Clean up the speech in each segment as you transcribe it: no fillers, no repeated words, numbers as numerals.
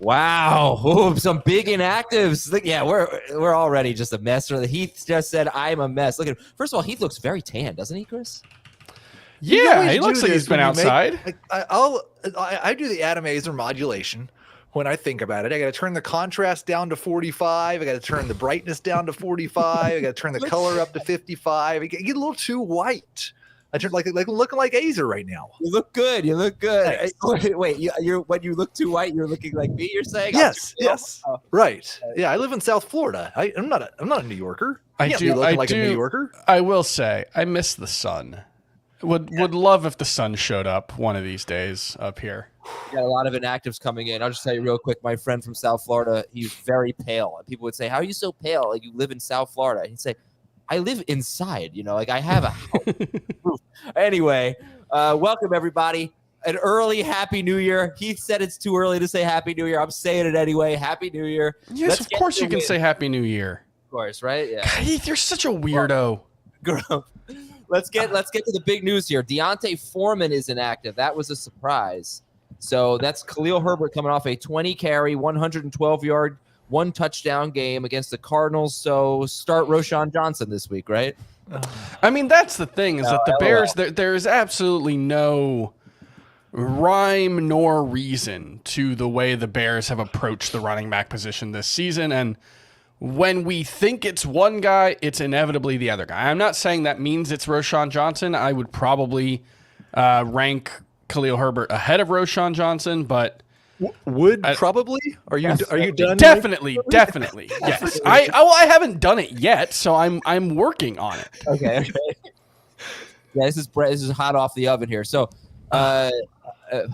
Wow. Ooh, some big inactives. Look, yeah, we're already just a mess. Heath just said, I'm a mess. Look at him. First of all, Heath looks very tan, doesn't he, Chris? Yeah, he looks like he's been outside. I do the atomizer modulation when I think about it. I got to turn the contrast down to 45. I got to turn the brightness down to 45. I got to turn the color up to 55. I get a little too white. I turn like looking like Azer right now. You look good. You look good. Wait, you're when you look too white, you're looking like me. You're saying? Yes. Oh. Right. Yeah, I live in South Florida. I'm not a New Yorker. I do. A New Yorker. I will say I miss the sun. Would love if the sun showed up one of these days up here. Got a lot of inactives coming in. I'll just tell you real quick. My friend from South Florida, he's very pale, and people would say, "How are you so pale? Like you live in South Florida?" And he'd say, I live inside, like I have a house. Anyway, welcome everybody. An early Happy New Year. Heath said it's too early to say Happy New Year. I'm saying it anyway. Happy New Year. Yes, of course you can say Happy New Year. Of course, right? Yeah. God, Heath, you're such a weirdo. Let's get to the big news here. Foreman is inactive. That was a surprise. So that's Khalil Herbert coming off a 20 carry, 112 yard, 1 touchdown game against the Cardinals. So start Roschon Johnson this week, right? I mean, that's the thing is that the Bears, there is absolutely no rhyme nor reason to the way the Bears have approached the running back position this season. And when we think it's one guy, it's inevitably the other guy. I'm not saying that means it's Roschon Johnson. I would probably rank Khalil Herbert ahead of Roschon Johnson, but probably? Are you done? Definitely. Yes. I haven't done it yet, so I'm working on it. Okay. Yeah, this is hot off the oven here. So, hot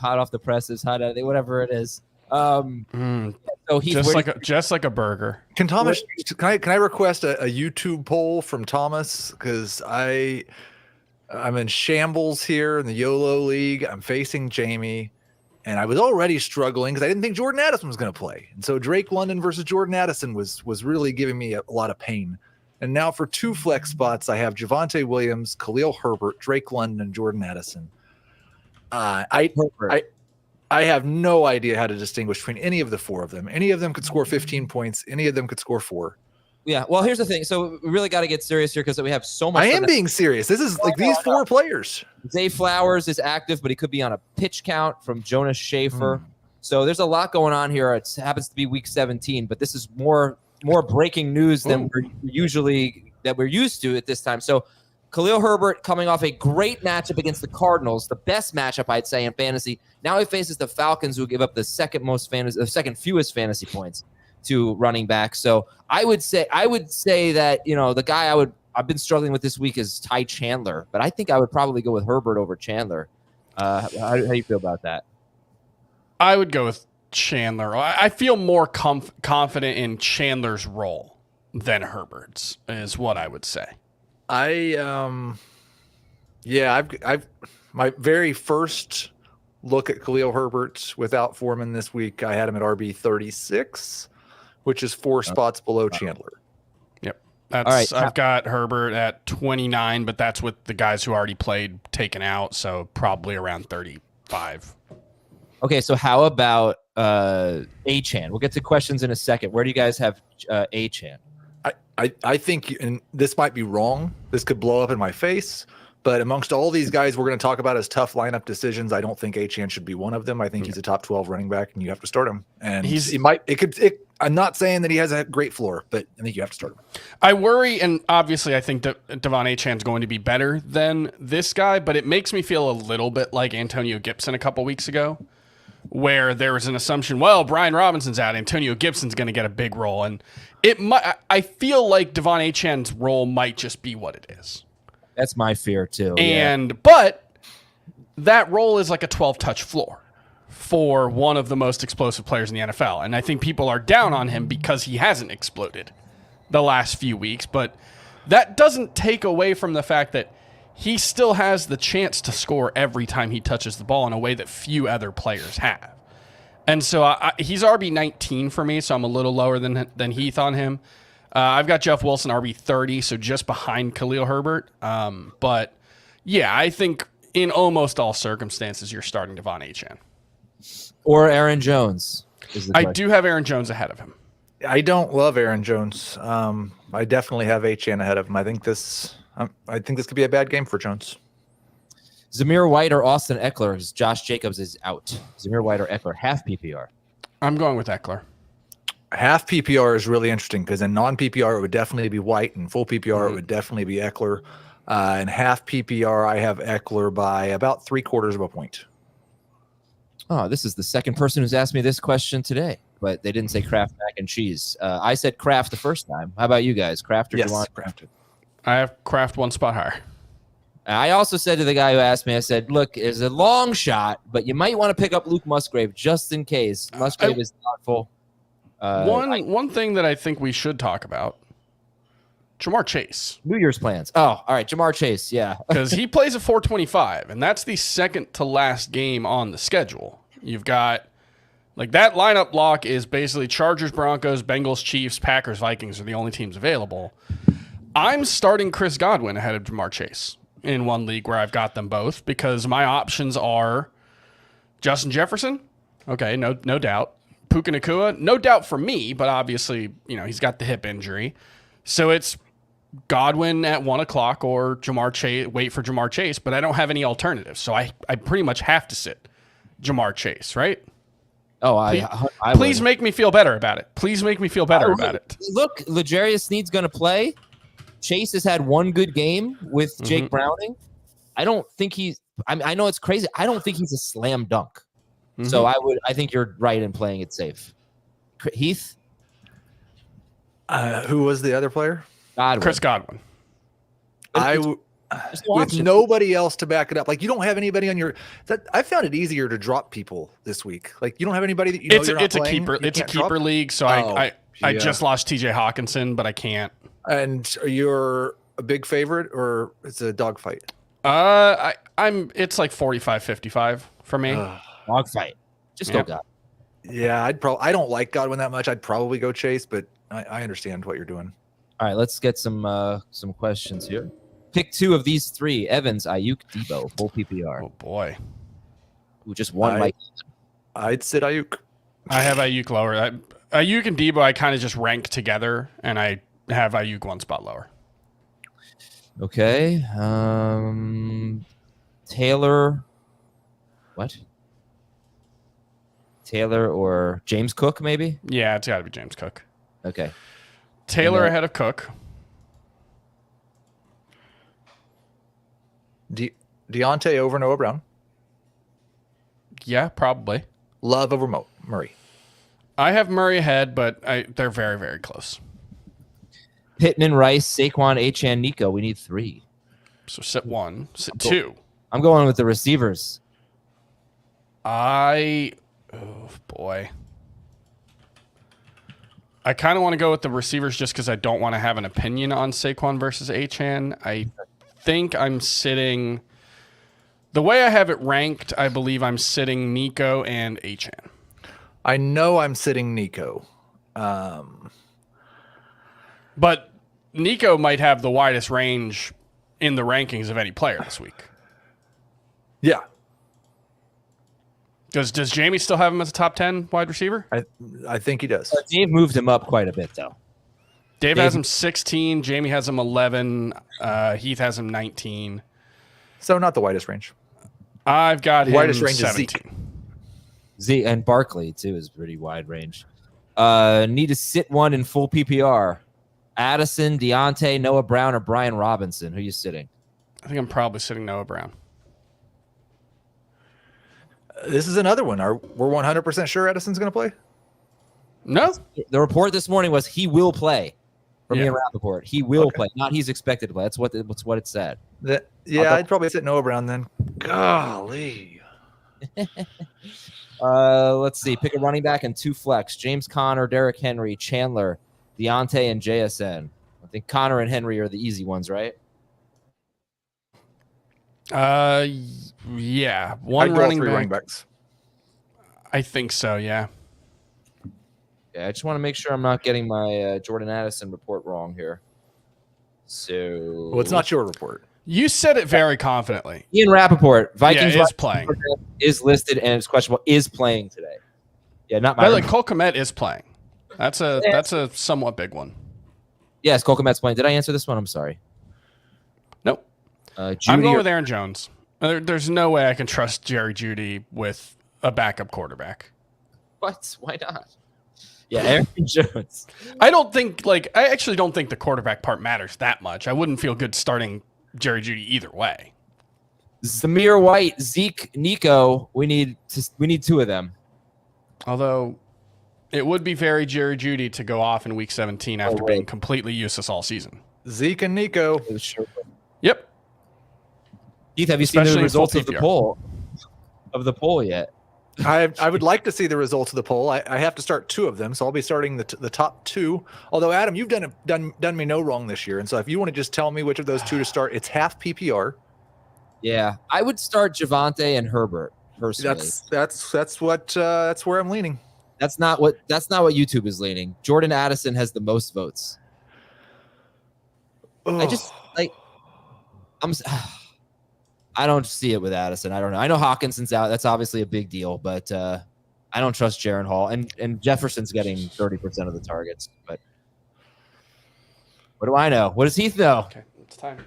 off the presses, hot out, whatever it is. So he's just like a burger. Can I request a YouTube poll from Thomas, because I'm in shambles here in the YOLO League. I'm facing Jamie. And I was already struggling because I didn't think Jordan Addison was going to play. And so Drake London versus Jordan Addison was really giving me a lot of pain. And now for 2 flex spots, I have Javonte Williams, Khalil Herbert, Drake London, and Jordan Addison. I have no idea how to distinguish between any of the 4 of them. Any of them could score 15 points. Any of them could score 4. Yeah, well, here's the thing. So we really got to get serious here because we have so much. I am being serious. This is these 4 players. Zay Flowers is active, but he could be on a pitch count from Jonas Schaefer. So there's a lot going on here. It happens to be week 17, but this is more breaking news than we're used to at this time. So Khalil Herbert coming off a great matchup against the Cardinals, the best matchup I'd say in fantasy. Now he faces the Falcons, who give up the second fewest fantasy points to running back. So I would say that, the guy I've been struggling with this week is Ty Chandler, but I think I would probably go with Herbert over Chandler. How do you feel about that? I would go with Chandler. I feel more confident in Chandler's role than Herbert's is what I would say. I've my very first look at Khalil Herbert without Foreman this week, I had him at RB 36, which is 4 spots below Chandler. Yep. All right. I've got Herbert at 29, but that's with the guys who already played taken out, so probably around 35. Okay, so how about Achane? We'll get to questions in a second. Where do you guys have Achane? I think, and this might be wrong, this could blow up in my face, but amongst all these guys we're going to talk about as tough lineup decisions, I don't think Achane should be one of them. I think he's a top 12 running back, and you have to start him. And I'm not saying that he has a great floor, but I think you have to start him. I worry, and obviously I think that DeVon Achane's going to be better than this guy, but it makes me feel a little bit like Antonio Gibson a couple weeks ago, where there was an assumption, well, Brian Robinson's out, Antonio Gibson's going to get a big role, and I feel like DeVon Achane's role might just be what it is. That's my fear too. But that role is like a 12-touch floor for one of the most explosive players in the NFL, and I think people are down on him because he hasn't exploded the last few weeks, but that doesn't take away from the fact that he still has the chance to score every time he touches the ball in a way that few other players have. And so he's RB 19 for me, so I'm a little lower than Heath on him. I've got Jeff Wilson RB 30, so just behind Khalil Herbert. But yeah, I think in almost all circumstances you're starting DeVon Achane. Or Aaron Jones. I do have Aaron Jones ahead of him. I don't love Aaron Jones. I definitely have Achane ahead of him. I think this could be a bad game for Jones. Zamir White or Austin Eckler, as Josh Jacobs is out. Zamir White or Eckler, half PPR. I'm going with Eckler. Half PPR is really interesting because in non-PPR it would definitely be White, and full PPR it would definitely be Eckler. And half PPR, I have Eckler by about 3/4 of a point. Oh, this is the second person who's asked me this question today, but they didn't say Kraft mac and cheese. I said Kraft the first time. How about you guys? Kraft or DeVon? Kraft. I have Kraft one spot higher. I also said to the guy who asked me, I said, look, it's a long shot, but you might want to pick up Luke Musgrave just in case. Musgrave is thoughtful. One thing that I think we should talk about, Jamar Chase. New Year's plans. Oh, all right, Jamar Chase, yeah. Because he plays at 425, and that's the second to last game on the schedule. You've got, like, that lineup block is basically Chargers, Broncos, Bengals, Chiefs, Packers, Vikings are the only teams available. I'm starting Chris Godwin ahead of Jamar Chase in one league where I've got them both because my options are Justin Jefferson. Okay, no doubt. Puka Nacua, no doubt for me, but obviously, he's got the hip injury. So it's Godwin at 1 o'clock or Jamar Chase, wait for Jamar Chase, but I don't have any alternatives. So I pretty much have to sit Jamar Chase, right? Oh, please make me feel better about it. Please make me feel better about it. Look, L'Jarius Sneed's going to play. Chase has had one good game with Jake Browning. I don't think I know it's crazy. I don't think he's a slam dunk. So I think you're right in playing it safe. Heath? Who was the other player? Godwin. Chris Godwin. With nobody else to back it up. Like, you don't have anybody on your I found it easier to drop people this week. Like, you don't have anybody that it's a keeper. It's a keeper league, so I just lost TJ Hawkinson, but I can't. And you're a big favorite, or it's a dogfight? It's like 45-55 for me. Dogfight. Just go Godwin. Yeah, I don't like Godwin that much. I'd probably go Chase, but I understand what you're doing. All right, let's get some questions here. Pick two of these three: Evans, Ayuk, Debo, full PPR. Oh boy, who just won? I'd sit Ayuk. I have Ayuk lower. Ayuk and Debo, I kind of just rank together, and I have Ayuk one spot lower. Okay, Taylor. What? Taylor or James Cook, maybe? Yeah, it's got to be James Cook. Okay. Taylor ahead of Cook. Deontay over Noah Brown. Yeah, probably. Love over Murray. I have Murray ahead, but they're very, very close. Pittman, Rice, Saquon, Achane, Nico. We need 3. So sit 1. Sit 2. I'm going with the receivers. Oh, boy. I kind of want to go with the receivers just because I don't want to have an opinion on Saquon versus Achane. I think I'm sitting... The way I have it ranked, I believe I'm sitting Nico and Achane. I know I'm sitting Nico. But Nico might have the widest range in the rankings of any player this week. Yeah. Does Jamie still have him as a top 10 wide receiver? I think he does. Dave moved him up quite a bit, though. Dave has him 16. Jamie has him 11. Heath has him 19. So not the widest range. I've got him widest range 17. is Zeke. Zeke and Barkley, too, is pretty wide range. Need to sit one in full PPR. Addison, Deontay, Noah Brown, or Brian Robinson. Who are you sitting? I think I'm probably sitting Noah Brown. This is another one. We're 100% sure Edison's going to play? No. The report this morning was he will play. From Ian Rappaport. He will play. Not he's expected to play. That's what it said. I'd probably sit Noah Brown then. Golly. Let's see. Pick a running back and 2 flex. James Conner, Derrick Henry, Chandler, Deontay, and JSN. I think Conner and Henry are the easy ones, right? Yeah. One running backs. I think so, yeah. Yeah, I just want to make sure I'm not getting my Jordan Addison report wrong here. So... Well, it's not your report. You said it very confidently. Ian Rappaport, Vikings is playing. Is listed and it's questionable, is playing today. Yeah, not By the way, Myron. Cole Kmet is playing. That's a somewhat big one. Yes, Cole Kmet's playing. Did I answer this one? I'm sorry. Nope. Judy I'm going with Aaron Jones. There's no way I can trust Jerry Jeudy with a backup quarterback. What? Why not? Yeah, Aaron Jones. I actually don't think the quarterback part matters that much. I wouldn't feel good starting Jerry Jeudy either way. Zamir White, Zeke, Nico. We need 2 of them. Although it would be very Jerry Jeudy to go off in week 17 after being completely useless all season. Zeke and Nico. Yep. Keith, have you seen the Especially in results full of the PPR. poll yet? I would like to see the results of the poll. I have to start 2 of them, so I'll be starting the top 2. Although Adam, you've done me no wrong this year, and so if you want to just tell me which of those 2 to start, it's half PPR. Yeah, I would start Javonte and Herbert personally. That's where I'm leaning. That's not what YouTube is leaning. Jordan Addison has the most votes. Oh. I just I don't see it with Addison. I don't know. I know Hawkinson's out. That's obviously a big deal, but I don't trust Jaron Hall. And Jefferson's getting 30% of the targets. But what do I know? What does Heath know? Okay, it's time.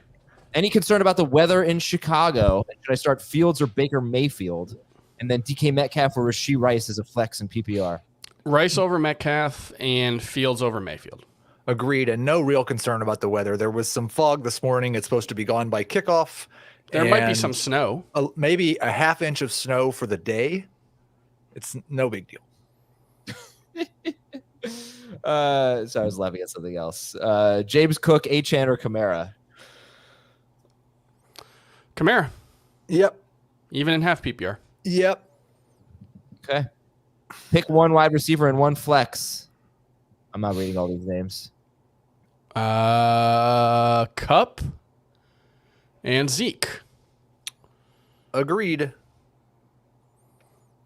Any concern about the weather in Chicago? Should I start Fields or Baker Mayfield? And then DK Metcalf or Rashee Rice as a flex in PPR? Rice over Metcalf and Fields over Mayfield. Agreed, and no real concern about the weather. There was some fog this morning. It's supposed to be gone by kickoff. There might be some snow. Maybe a half inch of snow for the day. It's no big deal. So I was laughing at something else. James Cook, Achane, or Kamara? Kamara. Yep. Even in half PPR. Yep. Okay. Pick 1 wide receiver and 1 flex. I'm not reading all these names. Cup and Zeke. Agreed.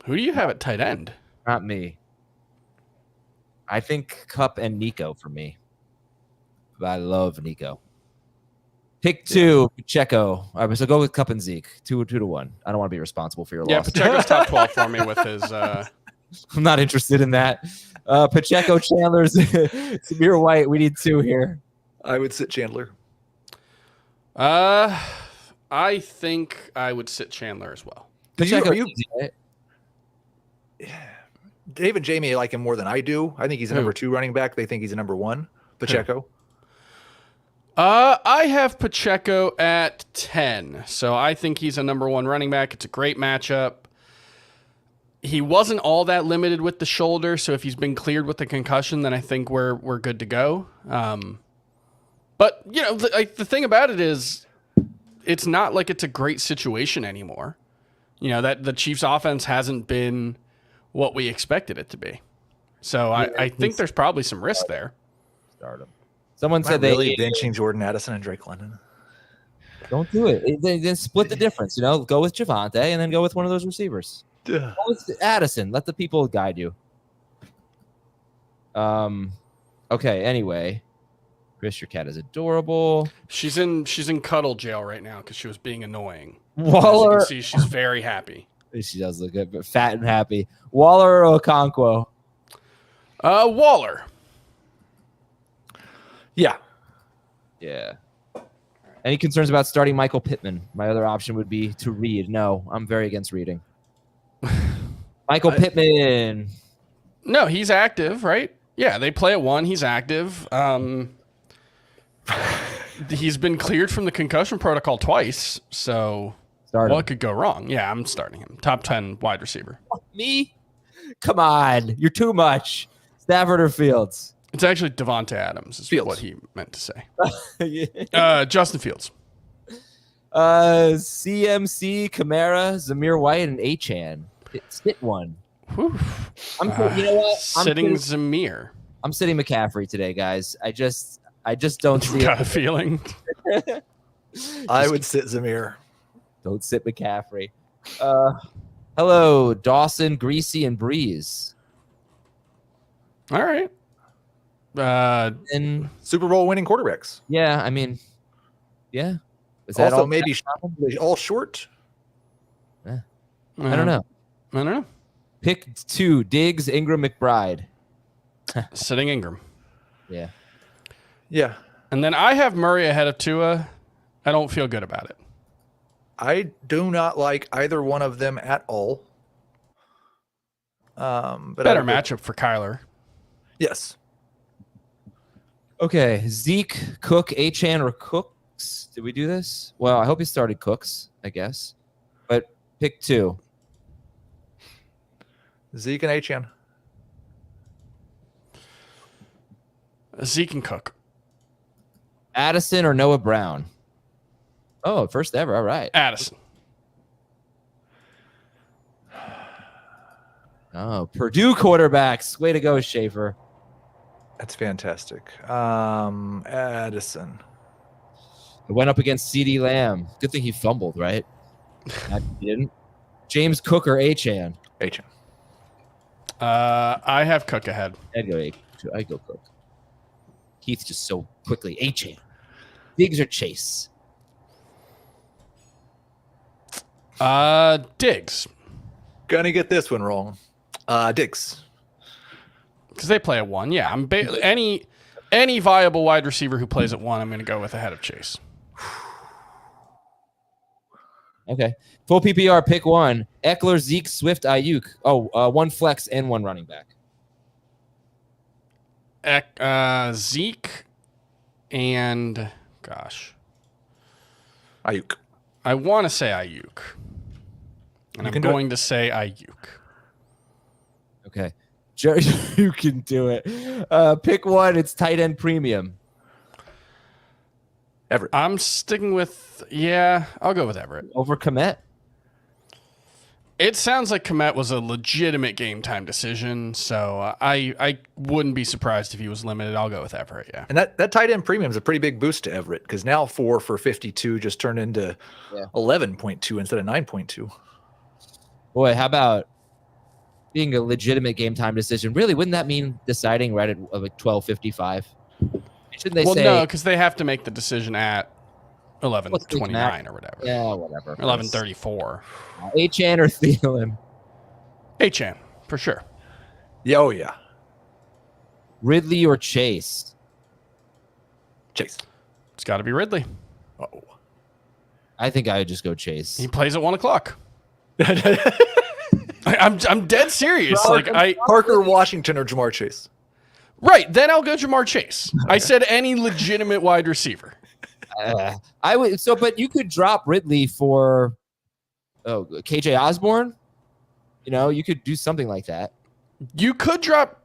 Who do you have at tight end? Not me. I think Cup and Nico for me. But I love Nico. Pick 2, Pacheco. All right, so go with Cup and Zeke. 2 to 1. I don't want to be responsible for your Yeah, loss. Pacheco's top 12 for me with his. I'm not interested in that. Pacheco, Chandler, Zamir White. We need 2 here. I would sit Chandler. I think I would sit Chandler as well. Pacheco, Dave and Jamie like him more than I do. I think he's a number 2 running back. They think he's a number 1. Pacheco. I have Pacheco at 10, so I think he's a number 1 running back. It's a great matchup. He wasn't all that limited with the shoulder, so if he's been cleared with the concussion, then I think we're good to go. But you know, the thing about it is, it's not like it's a great situation anymore. You know, that the Chiefs' offense hasn't been what we expected it to be. So I think there's probably some risk there. Start him. Someone said really benching Jordan Addison and Drake London. Don't do it. Then split the difference. You know, go with Javonte and then go with one of those receivers. Go with Addison. Let the people guide you. Okay. Anyway, Chris, your cat is adorable. She's in cuddle jail right now because she was being annoying. Waller. As you can see, she's very happy. She does look good, but fat and happy. Waller or Okonkwo? Waller. Yeah. Yeah. Any concerns about starting Michael Pittman? My other option would be to read. No, I'm very against reading. Michael Pittman. No, he's active, right? Yeah, they play at 1. He's active. He's been cleared from the concussion protocol twice, so what could go wrong? Yeah, I'm starting him. Top 10 wide receiver. Me? Come on. You're too much. Stafford or Fields? It's actually Devontae Adams is Fields. what he meant to say. Justin Fields. CMC, Kamara, Zamir White, and Achane. Sit one. Whew. You know what? Sitting Zamir. I'm sitting McCaffrey today, guys. I just don't see Got a feeling. I would sit Zamir. Don't sit McCaffrey. Hello, Dawson, Greasy, and Breeze. All right. And Super Bowl winning quarterbacks. yeah, I mean, yeah. Is that Also, all? maybe all short. I don't know. I don't know. Pick 2, Diggs, Ingram, McBride. Sitting Ingram. Yeah. Yeah. And then I have Murray ahead of Tua. I don't feel good about it. I do not like either one of them at all. But Better matchup for Kyler. Yes. Okay, Zeke, Cook, Achane, or Cooks. Did we do this? Well, I hope he started Cooks, I guess. But pick 2. Zeke and Achane. Zeke and Cook. Addison or Noah Brown? Oh, first ever. All right. Addison. Oh, Purdue quarterbacks. Way to go, Schaefer. That's fantastic. Addison. It went up against CeeDee Lamb. Good thing he fumbled, right? He didn't. James Cook or Achane? Achane. I have Cook ahead. I'd go Cook. Keith just so quickly. Achane. Diggs or Chase? Diggs. Gonna get this one wrong. Diggs. Because they play at 1. Yeah, I'm any viable wide receiver who plays at 1, I'm going to go with ahead of Chase. Okay. Full PPR, pick 1. Eckler, Zeke, Swift, Ayuk. Oh, 1 flex and 1 running back. Zeke and, gosh. Ayuk. I want to say Ayuk. And I'm going to say Ayuk. Okay. Jerry, you can do it. Pick 1. It's tight end premium. Everett. I'm sticking with, I'll go with Everett. Over Kmet? It sounds like Kmet was a legitimate game time decision, so I wouldn't be surprised if he was limited. I'll go with Everett, yeah. And that tight end premium is a pretty big boost to Everett because now 4 for 52 just turned into 11.2 instead of 9.2. Boy, how about being a legitimate game time decision? Really, wouldn't that mean deciding right at like 12:55? Shouldn't they say? No, because they have to make the decision at 11:29 or whatever. Yeah, whatever. 11:34. Achane or Thielen? Achane, for sure. Yeah, oh yeah. Ridley or Chase? Chase. It's got to be Ridley. Oh. I think I would just go Chase. He plays at 1 o'clock. I'm dead serious. Parker Washington or Jamar Chase. Right, then I'll go Jamar Chase. I said any legitimate wide receiver. I would. So, but you could drop Ridley for KJ Osborne. You know, you could do something like that. You could drop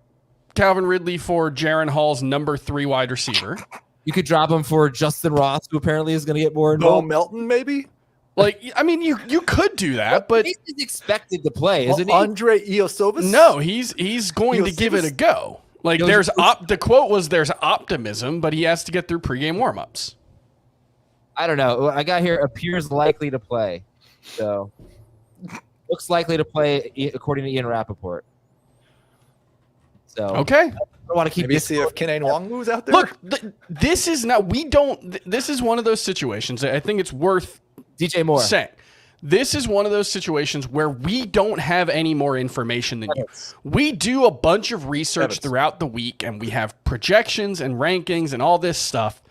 Calvin Ridley for Jaron Hall's number 3 wide receiver. You could drop him for Justin Ross, who apparently is going to get more Bo involved. Melton, maybe. Like, I mean, you could do that, but he's expected to play, isn't he? Andre Iosovas? No, he's going to give it a go. Like, the quote was there's optimism, but he has to get through pregame warmups. I don't know. I got here appears likely to play. So looks likely to play according to Ian Rappaport. So okay. I don't want to keep maybe see if Kenane Nwangwu's out there. Look, this is not this is one of those situations that I think it's worth DJ Moore saying. This is one of those situations where we don't have any more information than you. We do a bunch of research throughout the week, and we have projections and rankings and all this stuff.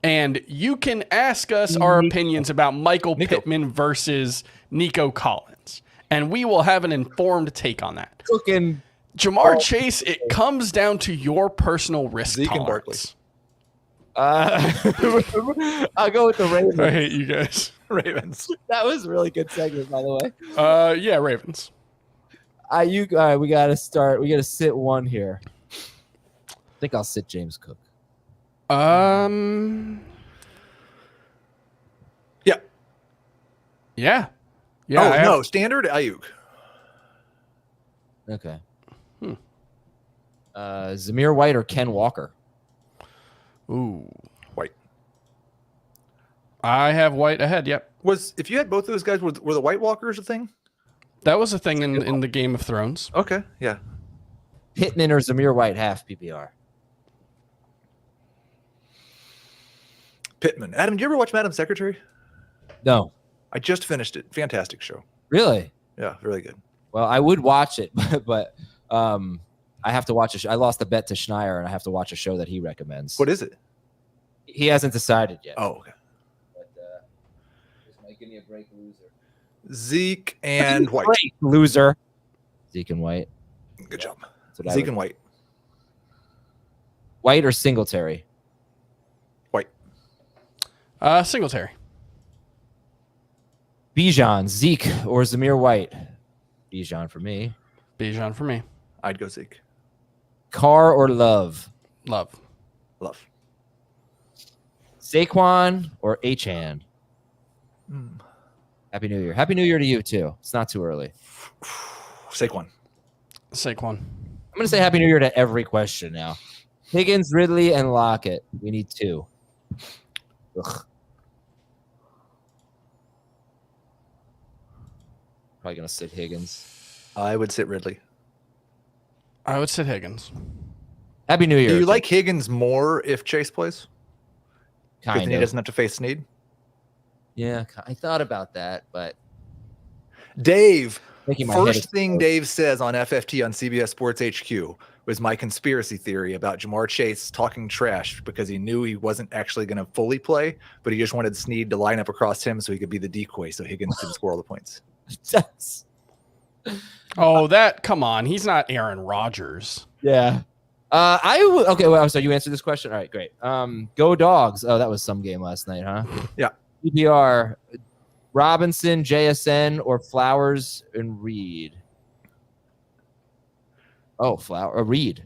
And you can ask us our opinions about Michael Pittman versus Nico Collins, and we will have an informed take on that. Jamar Chase, it comes down to your personal risk tolerance. I'll go with the Ravens. I hate you guys. Ravens. That was a really good segment, by the way. Yeah, Ravens. We got to start. We got to sit 1 here. I think I'll sit James Cook. Yeah. Yeah. No, standard Ayuk. Okay. Zamir White or Ken Walker? Ooh. White. I have White ahead, yep. If you had both of those guys, were the White Walkers a thing? That was a thing in the Game of Thrones. Okay, yeah. Pittman or Zamir White, half PPR? Pittman. Adam, did you ever watch Madam Secretary? No. I just finished it. Fantastic show. Really? Yeah, really good. Well, I would watch it, but I have to watch I lost the bet to Schneier, and I have to watch a show that he recommends. What is it? He hasn't decided yet. Oh, okay. But just might give me a break, loser. Zeke and White. Break, loser. Zeke and White. Good job. Zeke and White. White or Singletary? White. Singletary. Bijan, Zeke, or Zamir White? Bijan for me. Bijan for me. I'd go Zeke. Carr or Love? Love. Saquon or Achane? Happy New Year. Happy New Year to you, too. It's not too early. Saquon. I'm going to say Happy New Year to every question now. Higgins, Ridley, and Lockett. We need 2. Ugh. Probably going to sit Higgins. I would sit Ridley. I would sit Higgins. Happy New Year. Do you like Higgins more if Chase plays? Kind of. of. He doesn't have to face Snead? Yeah, I thought about that, but... Dave, Making my first head thing explode. Dave says on FFT on CBS Sports HQ was my conspiracy theory about Jamar Chase talking trash because he knew he wasn't actually going to fully play, but he just wanted Snead to line up across him so he could be the decoy so Higgins could score all the points. Come on. He's not Aaron Rodgers. Yeah. Okay, well, so you answered this question? All right, great. Go Dogs. Oh, that was some game last night, huh? Yeah. PPR, Robinson, JSN, or Flowers and Reed? Oh, Reed.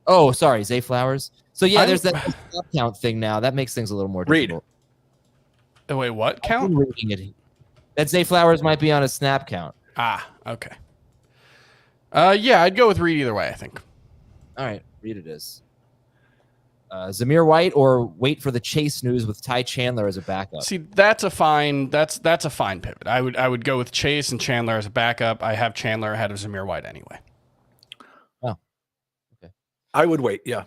Oh, sorry, Zay Flowers. So, yeah, there's that snap count thing now. That makes things a little more difficult. Oh, wait, what count? I'm reading it. That Zay Flowers might be on a snap count. Okay. Yeah, I'd go with Reed either way, I think. All right, Reed it is. Zamir White or wait for the Chase news with Ty Chandler as a backup? See, that's a fine pivot. I would go with Chase and Chandler as a backup. I have Chandler ahead of Zamir White anyway. Oh, okay. I would wait, yeah.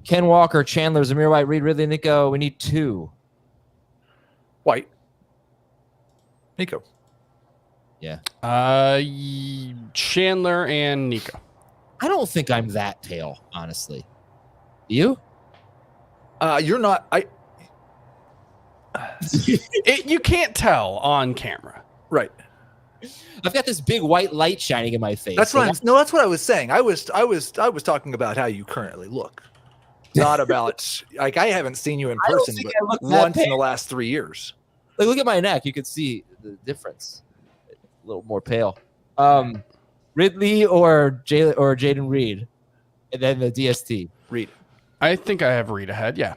Ken Walker, Chandler, Zamir White, Reed, Ridley, Nico. We need 2. White. Nico. Yeah. Chandler and Nico. I don't think I'm that pale, honestly. You? You're not. You can't tell on camera. Right. I've got this big white light shining in my face. That's what I was saying. I was talking about how you currently look. Not about like I haven't seen you in person but once in the last 3 years. Like, look at my neck. You can see the difference. A little more pale. Ridley or Jaden Reed, and then the DST. Reed. I think I have Reed ahead. Yeah.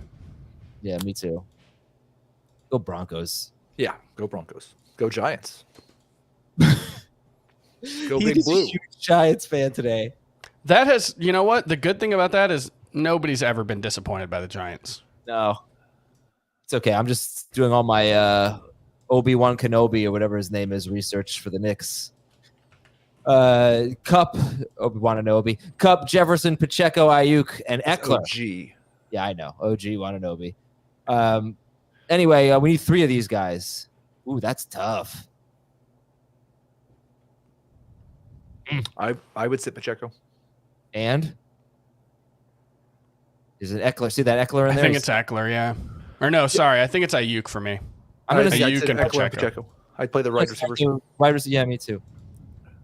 Yeah, me too. Go Broncos. Yeah, go Broncos. Go Giants. Go Big Blue. A huge Giants fan today. That has, you know what? The good thing about that is nobody's ever been disappointed by the Giants. No, it's okay. I'm just doing all my Obi-Wan Kenobi or whatever his name is research for the Knicks. Cup, Obi-Wan Kenobi. Cup, Jefferson, Pacheco, Ayuk, and Eckler. OG. Yeah, I know. OG Wananobi. Anyway, we need 3 of these guys. Ooh, that's tough. I would sit Pacheco. And? Is it Eckler? See that Eckler in there? I think it's Eckler, yeah. Or no, sorry. I think it's Ayuk for me. I'm going to say Ayuk and Pacheco. I'd play the right receivers. Wide receiver, yeah, me too.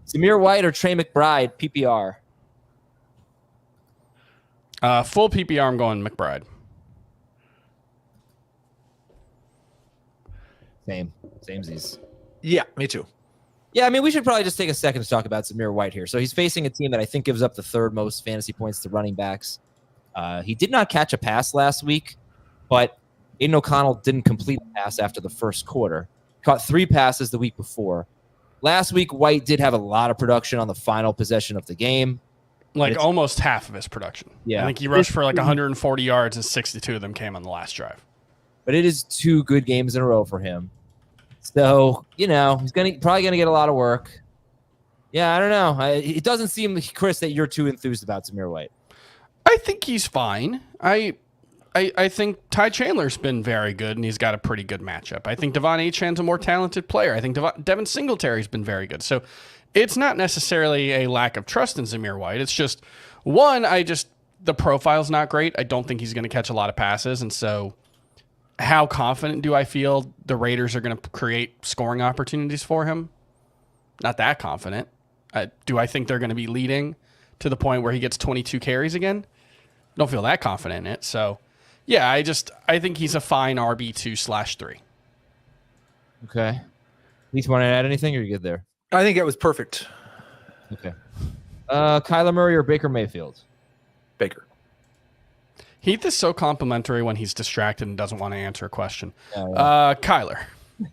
Zamir White or Trey McBride, PPR? Full PPR, I'm going McBride. Samesies. Yeah, me too. Yeah, I mean, we should probably just take a second to talk about Zamir White here. So he's facing a team that I think gives up the 3rd most fantasy points to running backs. He did not catch a pass last week, but Aiden O'Connell didn't complete the pass after the first quarter. Caught 3 passes the week before. Last week, White did have a lot of production on the final possession of the game. Like almost half of his production. Yeah. I think he rushed for like 140 yards and 62 of them came on the last drive. But it is 2 good games in a row for him. So, he's probably going to get a lot of work. Yeah, I don't know. It doesn't seem, Chris, that you're too enthused about Zamir White. I think he's fine. I I think Ty Chandler's been very good, and he's got a pretty good matchup. I think DeVon Achane's a more talented player. I think Devin Singletary's been very good. So it's not necessarily a lack of trust in Zamir White. It's just, one, the profile's not great. I don't think he's going to catch a lot of passes, and so how confident do I feel the Raiders are going to create scoring opportunities for him? Not that confident. Do I think they're going to be leading to the point where he gets 22 carries again? Don't feel that confident in it. So, yeah, I think he's a fine RB2/3. Okay. Heath, want to add anything, or are you good there? I think that was perfect. Okay. Kyler Murray or Baker Mayfield? Baker. Heath is so complimentary when he's distracted and doesn't want to answer a question. Yeah. Kyler.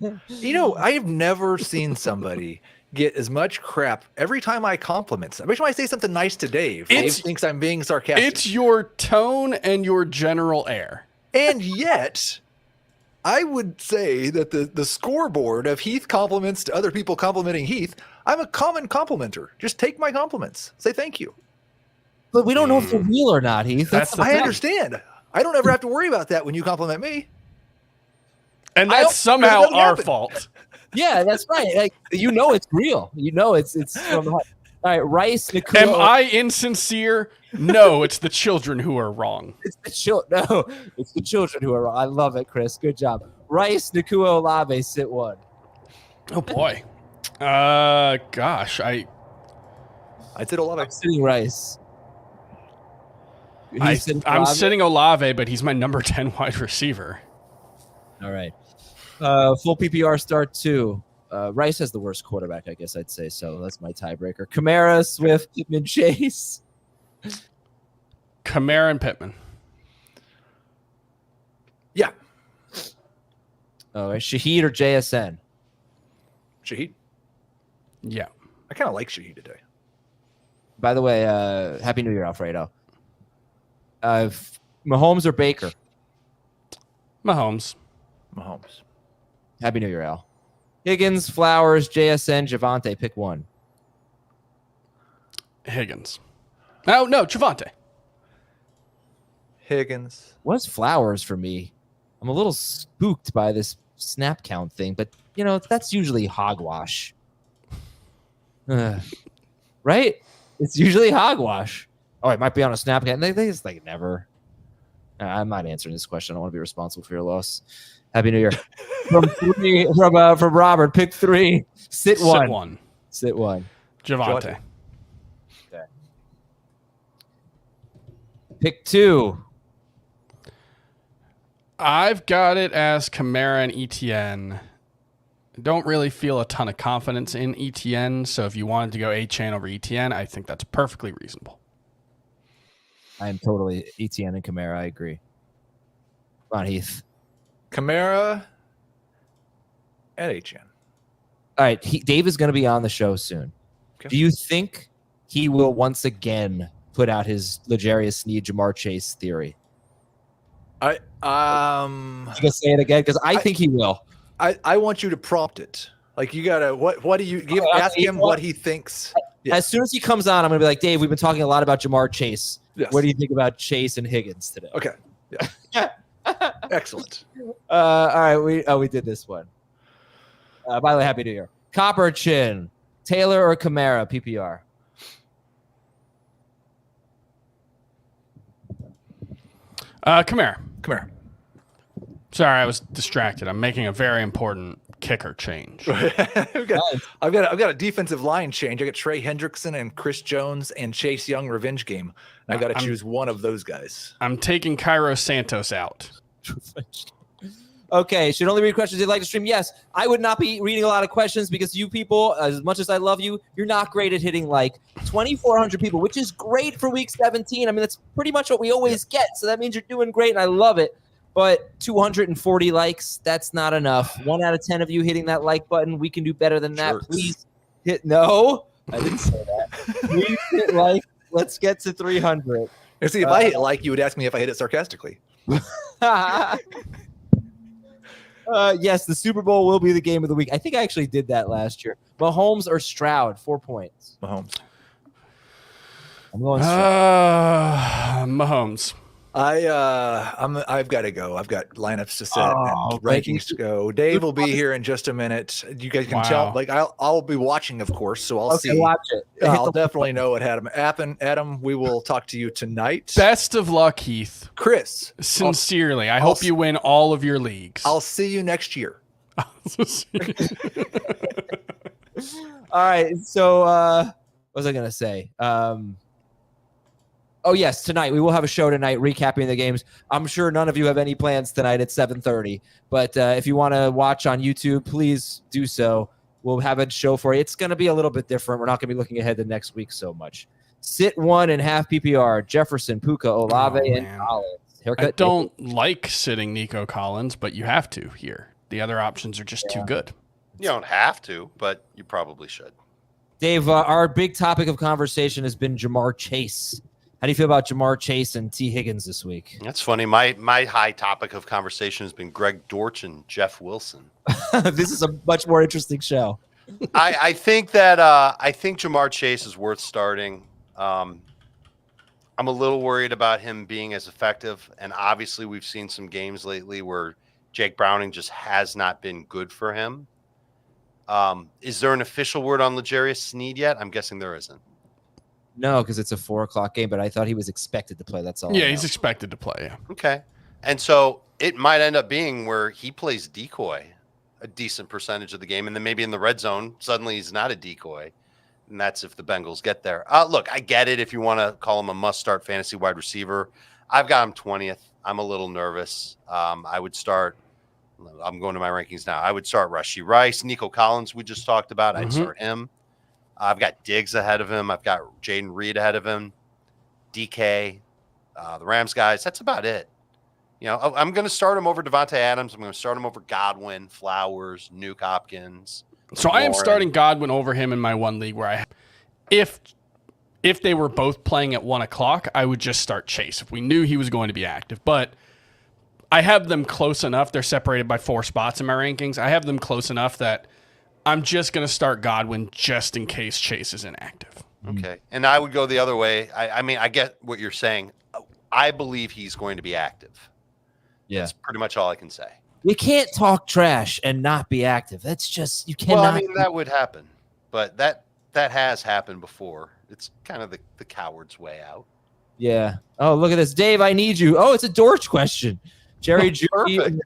I have never seen somebody get as much crap every time I compliment. Every time I say something nice to Dave, Dave thinks I'm being sarcastic. It's your tone and your general air. And yet, I would say that the scoreboard of Heath compliments to other people complimenting Heath, I'm a common complimenter. Just take my compliments. Say thank you. But we don't know if they're real or not, Heath. I understand. I don't ever have to worry about that when you compliment me. And that's somehow our fault. Yeah, that's right. Like, it's real. It's from the heart. All right, Rice, Nacua. Am I insincere? No, it's the children who are wrong. It's the children who are wrong. I love it, Chris. Good job. Rice, Nacua, Olave, sit one. Oh boy. Gosh, I'd sit Olave. I'm sitting Rice. I'm sitting Olave, but he's my number 10 wide receiver. All right. Full PPR start 2. Rice has the worst quarterback, I guess I'd say. So that's my tiebreaker. Kamara, Swift, Pittman, Chase. Kamara and Pittman. Yeah. All right. Shaheed or JSN? Shaheed. Yeah. I kind of like Shaheed today. By the way, Happy New Year, Alfredo. Mahomes or Baker? Mahomes. Happy New Year, Al. Higgins, Flowers, JSN, Javonte. Pick one. Higgins. Oh, no, Javonte. Higgins. What's Flowers for me? I'm a little spooked by this snap count thing, but, that's usually hogwash. Right? It's usually hogwash. Oh, it might be on a snap count. They just never. I'm not answering this question. I don't want to be responsible for your loss. Happy New Year. From Robert, pick 3. Sit one. Javonte. Okay. Pick 2. I've got it as Kamara and ETN. Don't really feel a ton of confidence in ETN, so if you wanted to go Achane over ETN, I think that's perfectly reasonable. I am totally ETN and Kamara. I agree. Come on, Heath. Kamara and Achane. All right. Dave is going to be on the show soon. Okay. Do you think he will once again put out his L'Jarius Sneed, Jamar Chase theory? You gonna say it again? Because I think he will. I want you to prompt it. Like, you gotta what do you give? Ask him what he thinks. Yeah. As soon as he comes on, I'm gonna be like, Dave, we've been talking a lot about Jamar Chase. Yes. What do you think about Chase and Higgins today? Okay. Yeah. Excellent. All right. We did this one. By the way, Happy New Year. Copper Chin, Taylor or Kamara, PPR. Kamara. Sorry, I was distracted. I'm making a very important kicker change. I've got a defensive line change. I got Trey Hendrickson and Chris Jones and Chase Young revenge game. And I got to choose one of those guys. I'm taking Cairo Santos out. Okay, should only read questions you'd like to stream. Yes, I would not be reading a lot of questions because you people, as much as I love you, you're not great at hitting 2,400 people, which is great for week 17. I mean, that's pretty much what we always get. So that means you're doing great, and I love it. But 240 likes, that's not enough. 1 out of 10 of you hitting that like button. We can do better than that. Jerks. Please hit no. I didn't say that. Please hit like. Let's get to 300. See, if I hit like, you would ask me if I hit it sarcastically. Yes, the Super Bowl will be the game of the week. I think I actually did that last year. Mahomes or Stroud, 4 points. Mahomes. I'm going Stroud. Mahomes. I've got to go. I've got lineups to set and rankings to go. Dave will be here in just a minute. You guys can tell. Like I'll be watching, of course, so I'll see. Watch it. I'll definitely know what happened. Adam, we will talk to you tonight. Best of luck, Heath. Chris, Sincerely, I hope you win all of your leagues. I'll see you next year. All right. So, what was I gonna say? Oh yes, tonight we will have a show tonight recapping the games. I'm sure none of you have any plans tonight at 7:30, but if you want to watch on YouTube, please do so. We'll have a show for you. It's going to be a little bit different. We're not going to be looking ahead to next week so much. Sit 1.5 PPR, Jefferson, Puka, Olave, and Collins. Haircut. I don't like sitting Nico Collins, but you have to here. The other options are just too good. You don't have to, but you probably should. Dave, our big topic of conversation has been Jamar Chase. How do you feel about Jamar Chase and T. Higgins this week? That's funny. My high topic of conversation has been Greg Dortch and Jeff Wilson. This is a much more interesting show. I think Jamar Chase is worth starting. I'm a little worried about him being as effective, and obviously we've seen some games lately where Jake Browning just has not been good for him. Is there an official word on L'Jarius Sneed yet? I'm guessing there isn't. No, because it's a 4:00 game, but I thought he was expected to play. That's all. Yeah, he's expected to play. Yeah. Okay. And so it might end up being where he plays decoy a decent percentage of the game, and then maybe in the red zone, suddenly he's not a decoy. And that's if the Bengals get there. Look, I get it if you want to call him a must-start fantasy wide receiver. I've got him 20th. I'm a little nervous. I would start – I'm going to my rankings now. I would start Rashee Rice. Nico Collins we just talked about. I'd start him. I've got Diggs ahead of him. I've got Jaden Reed ahead of him. DK, the Rams guys. That's about it. You know, I'm going to start him over Devontae Adams. I'm going to start him over Godwin, Flowers, Nuke Hopkins. So Warren. I am starting Godwin over him in my one league where if they were both playing at 1:00, I would just start Chase if we knew he was going to be active. But I have them close enough. They're separated by 4 spots in my rankings. I have them close enough that I'm just going to start Godwin just in case Chase is inactive. Okay. And I would go the other way. I mean, I get what you're saying. I believe he's going to be active. Yeah. That's pretty much all I can say. You can't talk trash and not be active. That's just, you cannot. Well, I mean, that would happen. But that has happened before. It's kind of the coward's way out. Yeah. Oh, look at this. Dave, I need you. Oh, it's a Dortch question. Jerry Jeudy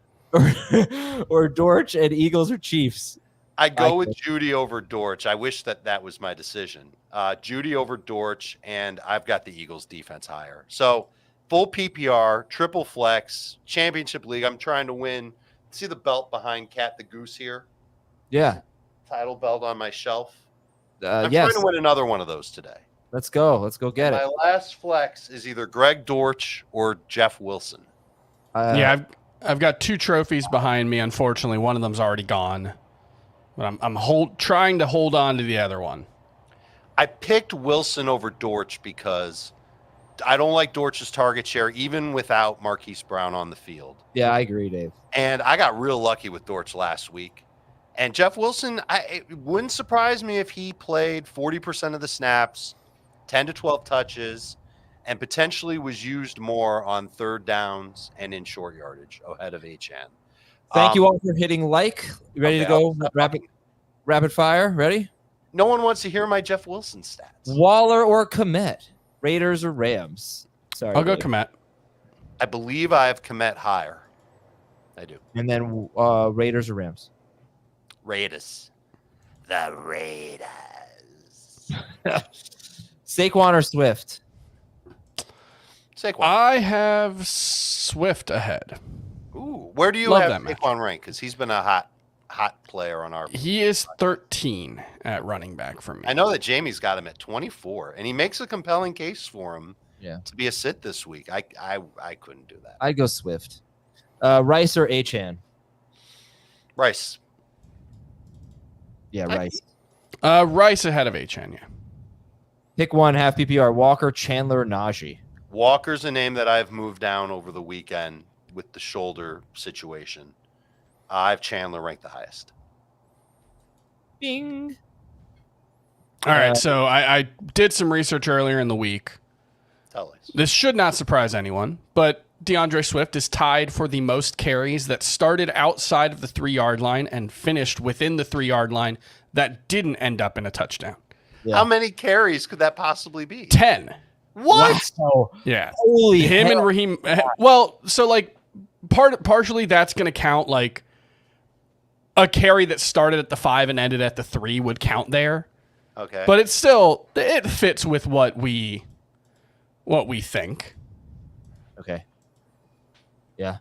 or Dortch and Eagles or Chiefs? I go with Jeudy over Dortch. I wish that was my decision. Jeudy over Dortch, and I've got the Eagles defense higher. So full PPR, triple flex, championship league. I'm trying to win. See the belt behind Cat the Goose here? Yeah. Title belt on my shelf. I'm yes. trying to win another one of those today. Let's go. Let's go get it. My last flex is either Greg Dortch or Jeff Wilson. Yeah, I've got 2 trophies behind me. Unfortunately, one of them's already gone. But I'm trying to hold on to the other one. I picked Wilson over Dortch because I don't like Dortch's target share, even without Marquise Brown on the field. Yeah, I agree, Dave. And I got real lucky with Dortch last week. And Jeff Wilson, it wouldn't surprise me if he played 40% of the snaps, 10 to 12 touches, and potentially was used more on 3rd downs and in short yardage ahead of Achane. Thank you all for hitting like. You ready to go? Rapid fire. Ready? No one wants to hear my Jeff Wilson stats. Waller or Kmet? Raiders or Rams? Sorry. I'll go Kmet. I believe I have Kmet higher. I do. And then Raiders or Rams? Raiders. The Raiders. Saquon or Swift? Saquon. I have Swift ahead. Ooh, where do you Love have that match. Saquon rank? Because he's been a hot player on our. He is 13 at running back for me. I know that Jamie's got him at 24, and he makes a compelling case for him. Yeah. To be a sit this week. I couldn't do that. I'd go Swift. Rice or Achane? Rice. Yeah, Rice. Rice ahead of Achane, yeah. Pick one, half PPR. Walker, Chandler, Najee. Walker's a name that I've moved down over the weekend with the shoulder situation. I have Chandler ranked the highest. Bing. All right, so I did some research earlier in the week. Teles. This should not surprise anyone, but DeAndre Swift is tied for the most carries that started outside of the 3-yard line and finished within the 3-yard line that didn't end up in a touchdown. Yeah. How many carries could that possibly be? 10. What? Wow. Yeah. Holy Him hell. and Raheem. Well, so like partially that's going to count like a carry that started at the 5 and ended at the 3 would count there. Okay. But it fits with what we think. Okay. Yeah.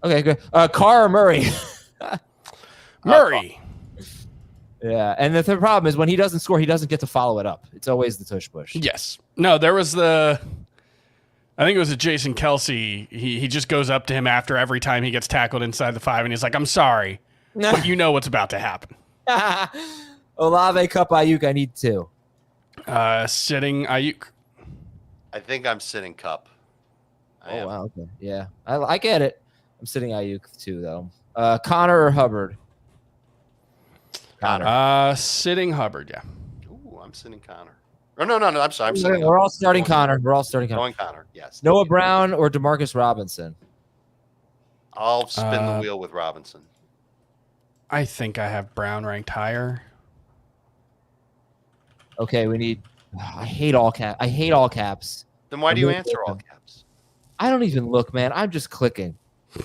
Okay, good. Carr or Murray? Murray. Yeah, and the problem is when he doesn't score, he doesn't get to follow it up. It's always the tush push. Yes. No, there was I think it was a Jason Kelsey. He just goes up to him after every time he gets tackled inside the 5, and he's like, "I'm sorry, but you know what's about to happen." Olave, Cup, Ayuk, I need 2. Sitting Ayuk. I think I'm sitting Cup. I am. Wow, okay. Yeah, I get it. I'm sitting Ayuk too, though. Connor or Hubbard? Connor. Sitting Hubbard, yeah. Ooh, I'm sitting Connor. Oh, no. I'm sorry. I'm sitting. We're all starting Connor. We're all starting Connor. Going Connor. Yes. Noah Brown or Demarcus Robinson? I'll spin the wheel with Robinson. I think I have Brown ranked higher. Okay, we need. I hate all caps. Then why do you answer all caps? I don't even look, man. I'm just clicking,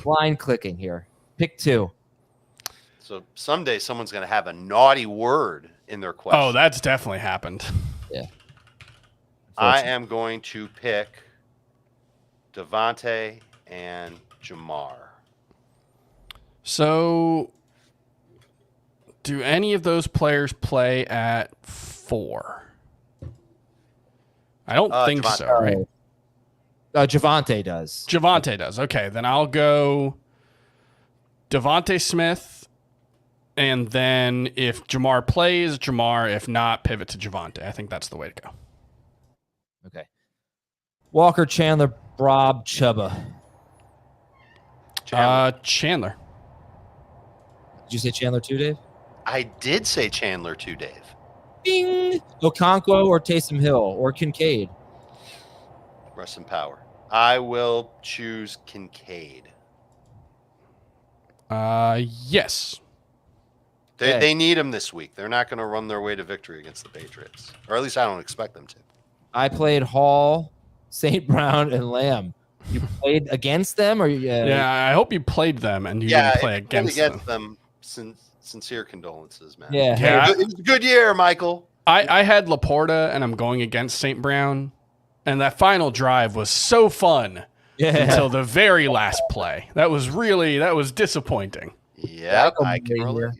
blind clicking here. Pick 2. So someday someone's going to have a naughty word in their question. Oh, that's definitely happened. Yeah. I am going to pick Devontae and Jamar. So, do any of those players play at 4? I don't think Devontae. so, right? Javonte does. Javonte does. Okay, then I'll go Devontae Smith, and then if Jamar plays, Jamar. If not, pivot to Javonte. I think that's the way to go. Okay. Walker, Chandler, Brob, Chuba. Chandler. Did you say Chandler too, Dave? I did say Chandler too, Dave. Bing. Okonkwo or Taysom Hill or Kincaid. Rest in power. I will choose Kincaid. Yes. They need him this week. They're not going to run their way to victory against the Patriots. Or at least I don't expect them to. I played Hall, St. Brown, and Lamb. You played against them, or Yeah, I hope you played them and you didn't play against them. Sincere condolences, man. Yeah. Yeah. It was a good year, Michael. I had Laporta and I'm going against St. Brown, and that final drive was so fun until the very last play. That was disappointing. Yeah, I can relate.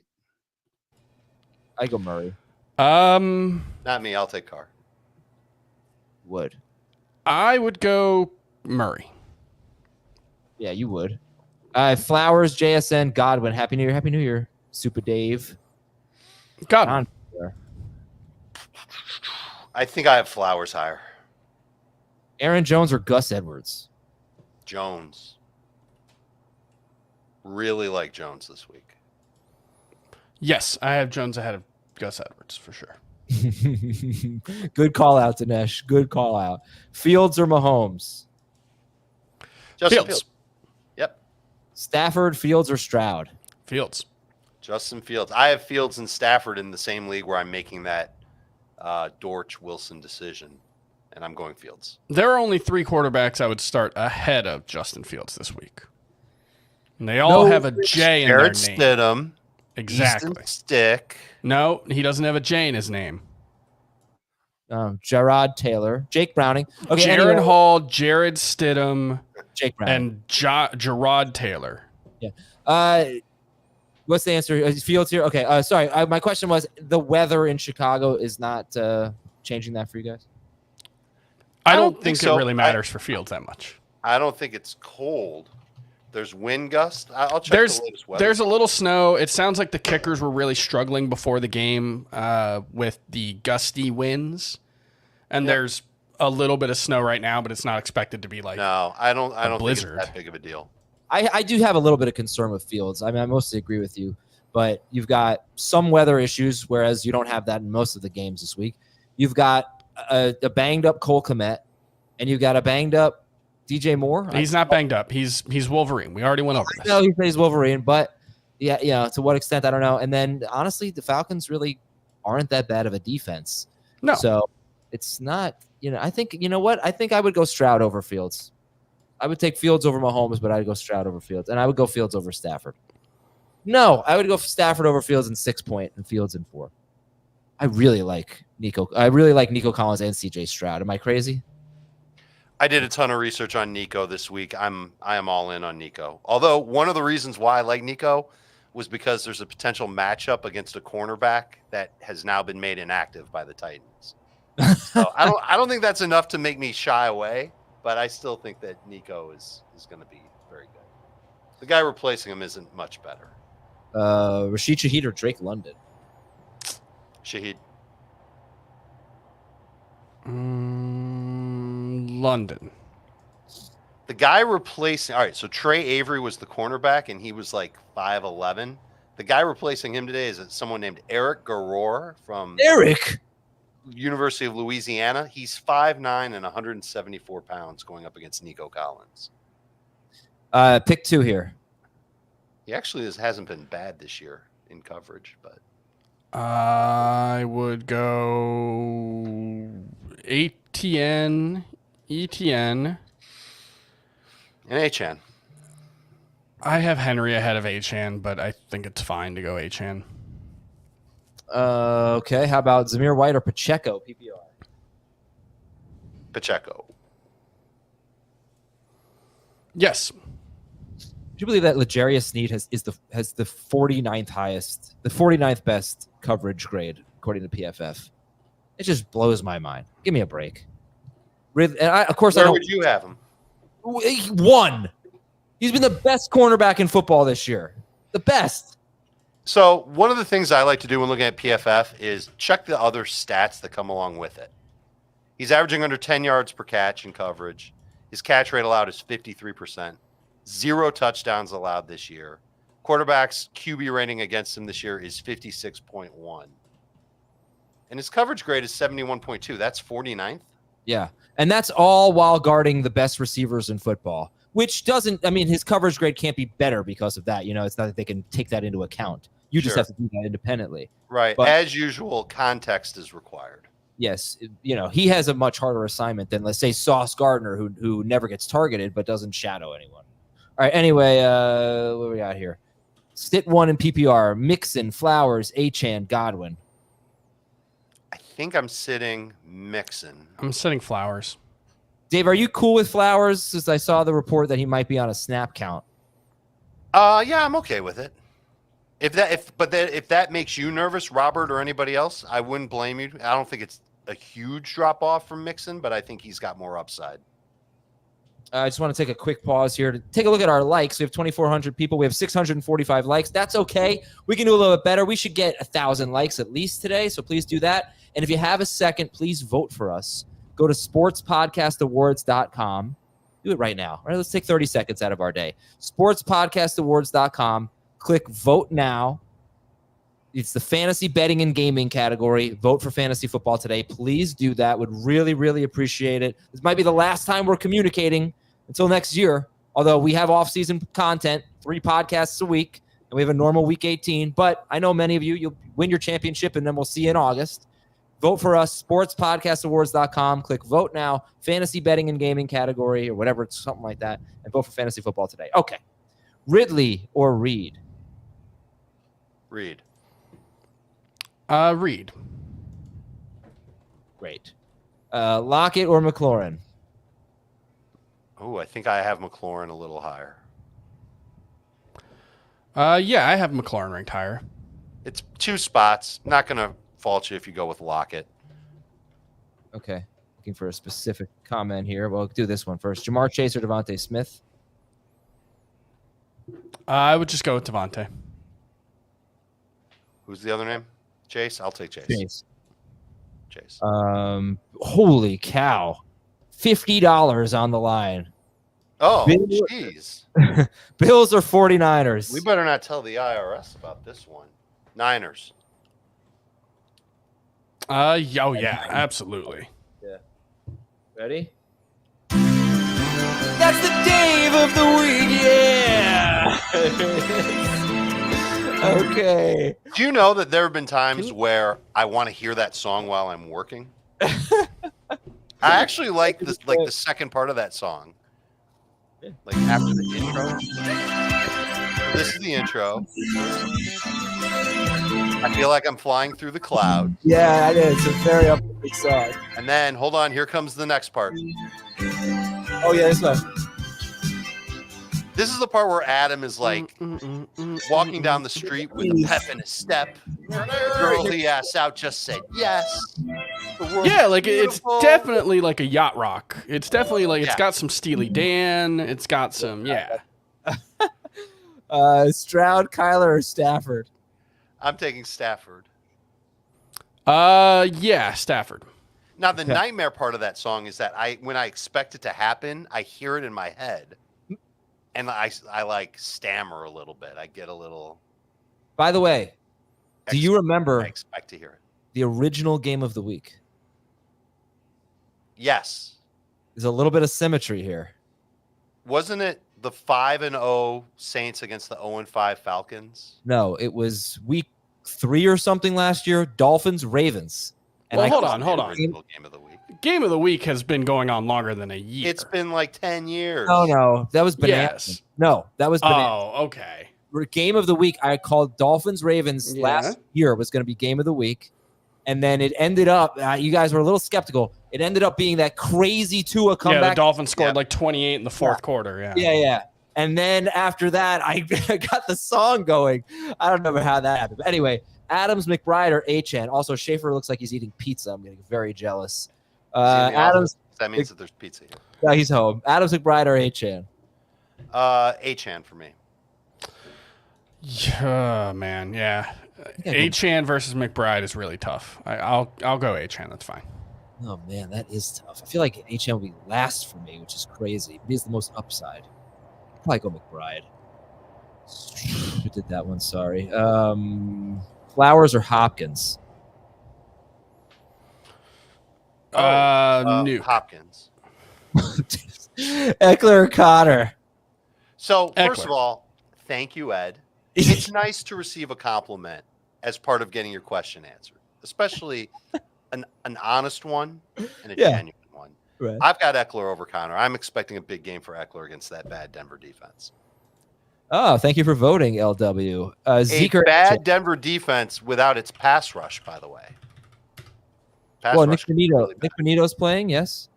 I go Murray. Not me. I'll take Carr. Would. I would go Murray. Yeah, you would. Flowers, JSN, Godwin. Happy New Year. Happy New Year. Super Dave. Godwin. I think I have Flowers higher. Aaron Jones or Gus Edwards? Jones. Really like Jones this week. Yes, I have Jones ahead of Gus Edwards for sure. Good call out, Dinesh. Good call out. Fields or Mahomes? Justin Fields. Yep. Stafford, Fields, or Stroud? Fields. Justin Fields. I have Fields and Stafford in the same league where I'm making that Dortch-Wilson decision, and I'm going Fields. There are only 3 quarterbacks I would start ahead of Justin Fields this week. And they all have a J in their name. Jared Stidham. Exactly. Easton Stick. No, he doesn't have a J in his name. Gerard Taylor, Jake Browning. Okay, Jaron Hall, Jared Stidham, Jake Browning, and Gerard Taylor. Yeah. What's the answer? Fields here. Okay. Sorry. My question was the weather in Chicago is not changing that for you guys. I don't think so. it really matters for Fields that much. I don't think it's cold. There's wind gust. I'll check the latest weather. There's a little snow. It sounds like the kickers were really struggling before the game with the gusty winds. And there's a little bit of snow right now, but it's not expected to be like I don't blizzard. think it's that big of a deal. I do have a little bit of concern with Fields. I mean, I mostly agree with you, but you've got some weather issues, whereas you don't have that in most of the games this week. You've got a banged up Cole Kmet. and you got a banged up DJ Moore. He's not banged up. He's Wolverine. We already went over this. No, he plays Wolverine, but yeah, to what extent I don't know. And then honestly, the Falcons really aren't that bad of a defense. No. So it's not. I think what I think I would go Stroud over Fields. I would take Fields over Mahomes, but I'd go Stroud over Fields, and I would go Fields over Stafford. No, I would go Stafford over Fields in 6 point and Fields in 4. I really like Nico. I really like Nico Collins and CJ Stroud. Am I crazy? I did a ton of research on Nico this week. I am all in on Nico. Although one of the reasons why I like Nico was because there's a potential matchup against a cornerback that has now been made inactive by the Titans. So I don't think that's enough to make me shy away, but I still think that Nico is going to be very good. The guy replacing him isn't much better. Rashid Shaheed or Drake London? Shaheed. London. The guy replacing, all right, so Trey Avery was the cornerback, and he was like 5'11". The guy replacing him today is someone named Eric Garror from University of Louisiana. He's 5'9" and 174 pounds going up against Nico Collins. Pick 2 here. He actually hasn't been bad this year in coverage, but I would go ETN, and Achane. I have Henry ahead of Achane, but I think it's fine to go Achane. Okay, how about Zamir White or Pacheco, PPR? Pacheco. Yes. Do you believe that L'Jarius Sneed has the 49th highest, the 49th best coverage grade according to PFF? It just blows my mind. Give me a break. And of course, Where would you have him? 1. He's been the best cornerback in football this year. The best. So one of the things I like to do when looking at PFF is check the other stats that come along with it. He's averaging under 10 yards per catch in coverage. His catch rate allowed is 53%. 0 touchdowns allowed this year. Quarterback's QB rating against him this year is 56.1. And his coverage grade is 71.2. That's 49th. Yeah. And that's all while guarding the best receivers in football, which doesn't, I mean, his coverage grade can't be better because of that. It's not that they can take that into account. You just have to do that independently. Right. But, as usual, context is required. Yes. He has a much harder assignment than, let's say, Sauce Gardner, who never gets targeted but doesn't shadow anyone. All right. Anyway, what we got here? Sit 1 in PPR. Mixon, Flowers, Achane, Godwin. I think I'm sitting Mixon. I'm sitting Flowers. Dave, are you cool with Flowers? Since I saw the report that he might be on a snap count. Yeah, I'm okay with it. If that makes you nervous, Robert, or anybody else, I wouldn't blame you. I don't think it's a huge drop off from Mixon, but I think he's got more upside. I just want to take a quick pause here to take a look at our likes. We have 2,400 people. We have 645 likes. That's okay. We can do a little bit better. We should get 1,000 likes at least today, so please do that. And if you have a second, please vote for us. Go to sportspodcastawards.com. Do it right now. All right, let's take 30 seconds out of our day. Sportspodcastawards.com. Click Vote Now. It's the fantasy betting and gaming category. Vote for fantasy football today. Please do that. Would really, really appreciate it. This might be the last time we're communicating until next year, although we have off-season content, 3 podcasts a week, and we have a normal week 18. But I know many of you, you'll win your championship, and then we'll see you in August. Vote for us, sportspodcastawards.com. Click Vote Now, fantasy betting and gaming category, or whatever, it's something like that, and vote for fantasy football today. Okay. Ridley or Reed? Reed. Reed. Great. Lockett or McLaurin? Oh, I think I have McLaurin a little higher. Yeah, I have McLaurin ranked higher. It's 2 spots. Not going to fault you if you go with Lockett. Okay. Looking for a specific comment here. Well, do this one first. Jamar Chase or Devontae Smith? I would just go with Devontae. Who's the other name? Chase? I'll take Chase. Chase. Holy cow. $50 on the line. Oh, jeez. Bills or 49ers? We better not tell the IRS about this one. Niners. Yeah, absolutely. Yeah. Ready? That's the Dave of the week. Yeah. Okay. Do you know that there have been times where I want to hear that song while I'm working? I actually like this, like the second part of that song, like after the intro. This is the intro. I feel like I'm flying through the clouds. Yeah, it is. It's a very upbeat song. And then, hold on, here comes the next part. Oh yeah, this one. This is the part where Adam is like walking down the street with a pep in his step. Girl he asked out just said yes. Yeah, like it's definitely like a yacht rock. It's definitely like it's got some Steely Dan. It's got some Stroud, Kyler, or Stafford? I'm taking Stafford. Yeah, Stafford. Now the nightmare part of that song is that when I expect it to happen, I hear it in my head. And I like stammer a little bit. I get a little. By the way, do you remember I expect to hear it. The original game of the week? Yes. There's a little bit of symmetry here. Wasn't it the 5-0 Saints against the 0-5 Falcons? No, it was week 3 or something last year. Dolphins, Ravens. And hold on. Game of the week. Game of the week has been going on longer than a year. It's been like 10 years. No, that was bananas. Yes. No, that was bananas. Oh, okay. Game of the week, I called Dolphins Ravens last year was going to be game of the week. And then it ended up, you guys were a little skeptical. It ended up being that crazy Tua comeback. Yeah, the Dolphins scored like 28 in the fourth quarter. Yeah. And then after that, I got the song going. I don't remember how that happened. But anyway, Adams, McBride, or Achane. Also, Schaefer looks like he's eating pizza. I'm getting very jealous. Adams. That means that there's pizza here. Yeah, he's home. Adams, McBride, or Achane? Achane for me. Yeah, man. Yeah. Achane versus McBride is really tough. I'll go Achane. That's fine. Oh, man, that is tough. I feel like Achane will be last for me, which is crazy. But he's the most upside. I'll probably go McBride. Who did that one? Sorry. Flowers or Hopkins? New Hopkins. Eckler or Connor? So, first of all, thank you, Ed. It's nice to receive a compliment as part of getting your question answered, especially an honest one and a genuine one. Right. I've got Eckler over Connor. I'm expecting a big game for Eckler against that bad Denver defense. Oh, thank you for voting, LW. Zeke or bad Denver defense without its pass rush, by the way. Nick Bonito's playing, yes?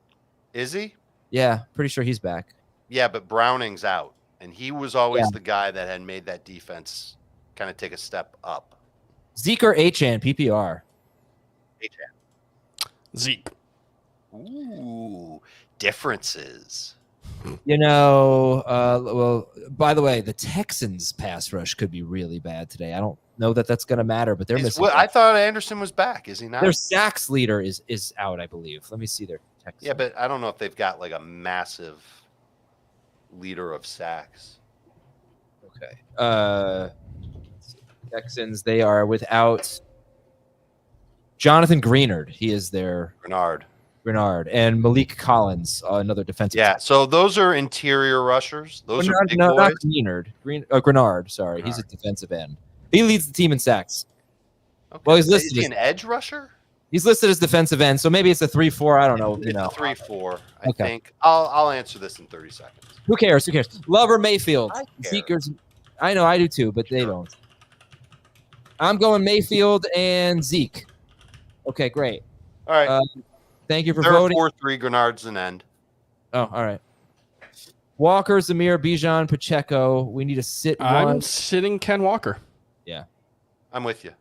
Is he? Yeah, pretty sure he's back. Yeah, but Browning's out, and he was always the guy that had made that defense kind of take a step up. Zeke or Achane, PPR? Achane. Zeke. Ooh, differences. Well, by the way, the Texans' pass rush could be really bad today. I don't know that that's going to matter, but they're missing. I thought Anderson was back. Is he not? Their sacks leader is out, I believe. Let me see their Texans. Yeah, but I don't know if they've got like a massive leader of sacks. Okay. Texans, they are without Jonathan Greenard. He is their Grenard and Malik Collins, another defensive. Yeah, so those are interior rushers. Those are big boys. Not Greenard. Grenard. Sorry, he's a defensive end. He leads the team in sacks. Okay. Well, he's listed is he an edge rusher? He's listed as defensive end, so maybe it's a 3-4. I don't know. It's a 3-4. I Okay. think. I'll answer this in 30 seconds. Who cares? Love or Mayfield? I care. Zeke's. I know I do too, but they don't. I'm going Mayfield and Zeke. Okay, great. All right. Thank you for voting. 4-3, Grenard's an end. Oh, all right. Walker, Zamir, Bijan, Pacheco. We need to sit one. I'm sitting Ken Walker. Yeah. I'm with you.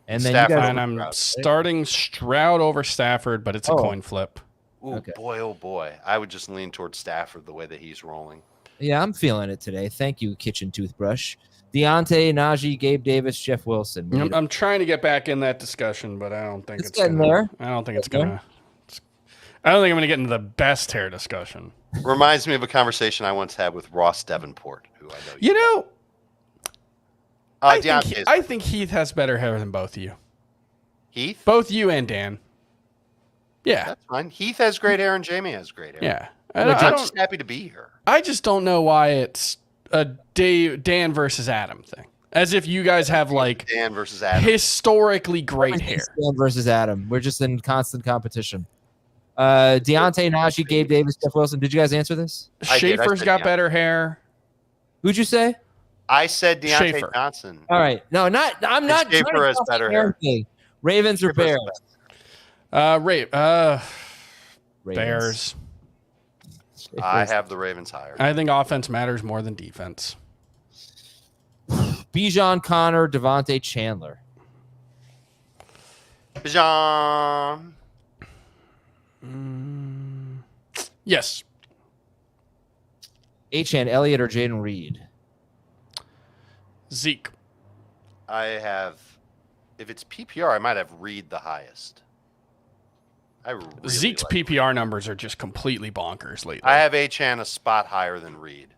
And then Stafford, you guys, And I'm starting Stroud over Stafford, but it's a coin flip. Ooh, Okay. boy, oh boy. I would just lean towards Stafford the way that he's rolling. Yeah, I'm feeling it today. Thank you, Kitchen Toothbrush. Deontay, Najee, Gabe Davis, Jeff Wilson. I'm trying to get back in that discussion, but I don't think It's getting there. I don't think it's gonna. I don't think I'm gonna get into the best hair discussion. Reminds me of a conversation I once had with Ross Davenport, who I know You know, Deontay. I think Heath has better hair than both of you. Heath? Both you and Dan. Yeah. That's fine. Heath has great hair and Jamie has great hair. Yeah. I'm just happy to be here. I just don't know why it's a Dan versus Adam thing. As if you guys have like Dan versus Adam. Historically great hair. Dan versus Adam. We're just in constant competition. Deontay, Najee, Gabe Davis, Jeff Wilson. Did you guys answer this? Schaefer's got better hair. Who'd you say? I said Deontay Schaefer. Johnson. All right. No, I'm not. Schaefer has better hair. Ravens or Bears? Ravens. Ravens. I have the Ravens higher. I think offense matters more than defense. Bijan, Connor, Devontae, Chandler. Bijan. Yes. Achane, Elliott, or Jaden Reed? Zeke. I have, if it's PPR, I might have Reed the highest. Zeke's PPR numbers are just completely bonkers lately. I have Achane a spot higher than Reed.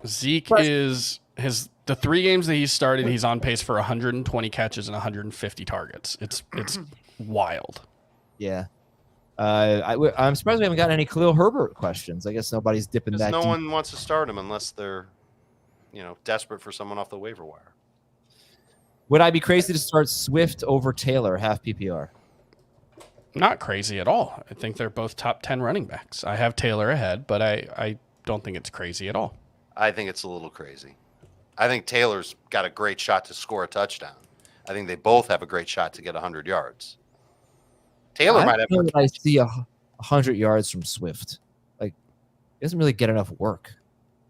Zeke is the 3 games that he's started, he's on pace for 120 catches and 150 targets. It's wild. Yeah. I'm surprised we haven't got any Khalil Herbert questions. I guess nobody's dipping that No deep. one wants to start him unless they're, desperate for someone off the waiver wire. Would I be crazy to start Swift over Taylor, half PPR? Not crazy at all. I think they're both top 10 running backs. I have Taylor ahead, but I don't think it's crazy at all. I think it's a little crazy. I think Taylor's got a great shot to score a touchdown. I think they both have a great shot to get 100 yards. Taylor might have. I see 100 yards from Swift. Like, he doesn't really get enough work.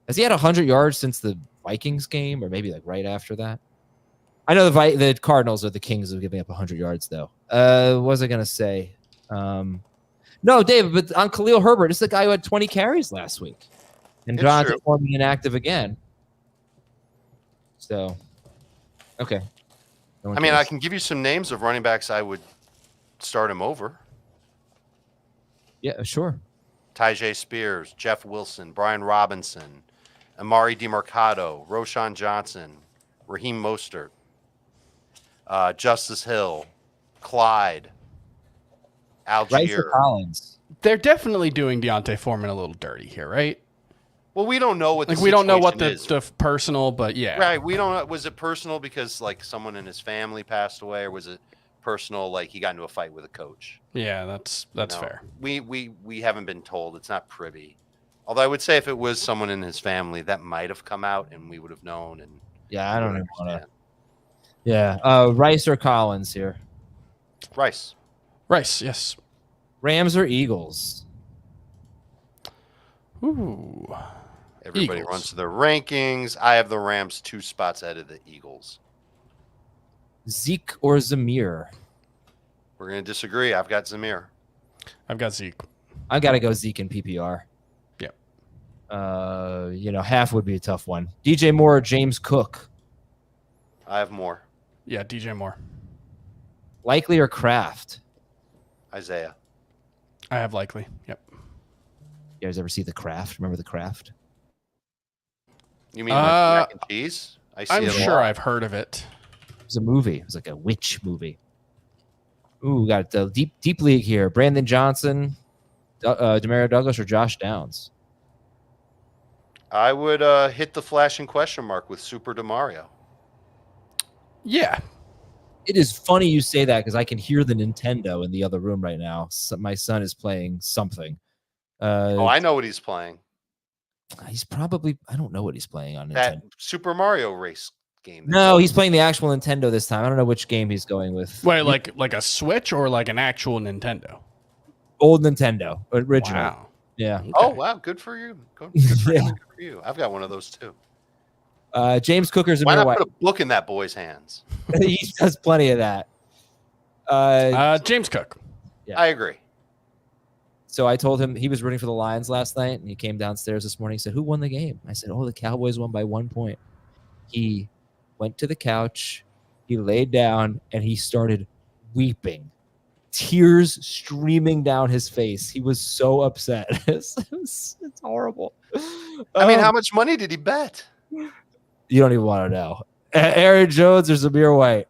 Has he had 100 yards since the Vikings game, or maybe like right after that? I know the Cardinals are the kings of giving up 100 yards, though. What was I gonna say? No, David, but on Khalil Herbert, this is the guy who had 20 carries last week, and Jonathan Foreman inactive again. So, okay. I mean, I can give you some names of running backs I would start him over. Yeah, sure. Tyjae Spears, Jeff Wilson, Brian Robinson, Amari DeMarcado, Roshan Johnson, Raheem Mostert, Justice Hill, Clyde, Algier. Collins. They're definitely doing Deontay Foreman a little dirty here, right? Well, we don't know what we don't know what the personal, but yeah. Right, we don't know. Was it personal because like someone in his family passed away, or was it personal like he got into a fight with a coach? Yeah, that's fair. We haven't been told. It's not privy. Although I would say if it was someone in his family, that might have come out and we would have known. And yeah, I don't know. Yeah, Rice or Collins here? Rice, yes. Rams or Eagles? Ooh. Everybody Eagles. runs to their rankings. I have the Rams 2 spots ahead of the Eagles. Zeke or Zamir? We're going to disagree. I've got Zamir. I've got Zeke. I got to go Zeke in PPR. Yep. Half would be a tough one. DJ Moore or James Cook? I have more. Yeah, DJ Moore. Likely or Kraft? Isaiah. I have Likely. Yep. You guys ever see The Craft? Remember The Craft? You mean like mac and cheese? I'm sure I've heard of it. It was a movie. It was like a witch movie. Ooh, we got the deep league here. Brandon Johnson, Demario Douglas, or Josh Downs? I would hit the flashing question mark with Super DeMario. Yeah. It is funny you say that because I can hear the Nintendo in the other room right now. So my son is playing something. I know what he's playing. He's probably, I don't know what he's playing on Nintendo. That Super Mario race game. No, he's playing the actual Nintendo this time. I don't know which game he's going with. Wait, like a Switch or like an actual Nintendo? Old Nintendo, original. Wow. Yeah. Okay. Oh, wow. Good for you. Good for him and good for you. I've got one of those too. James Cooker's a Why not White. put a book in that boy's hands? He does plenty of that. James Cook. Yeah. I agree. So I told him he was rooting for the Lions last night, and he came downstairs this morning. He said, "Who won the game?" I said, "Oh, the Cowboys won by 1 point." He went to the couch, he laid down, and he started weeping, tears streaming down his face. He was so upset. It's horrible. I mean, how much money did he bet? You don't even want to know. Aaron Jones or Zamir White?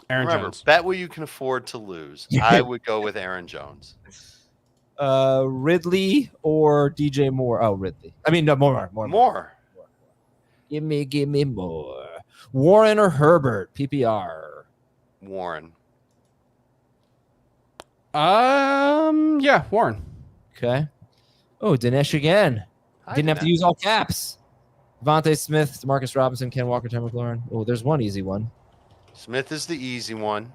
Aaron Remember, Jones. bet what you can afford to lose. I would go with Aaron Jones. Ridley or DJ Moore? Oh, Ridley. I mean, no, more. Give me more. Warren or Herbert? PPR. Warren. Yeah, Warren. Okay. Oh, Dinesh again. Hi, Didn't have to Dinesh. use all caps. Devontae Smith, Demarcus Robinson, Ken Walker, Terry McLaurin. Oh, there's one easy one. Smith is the easy one.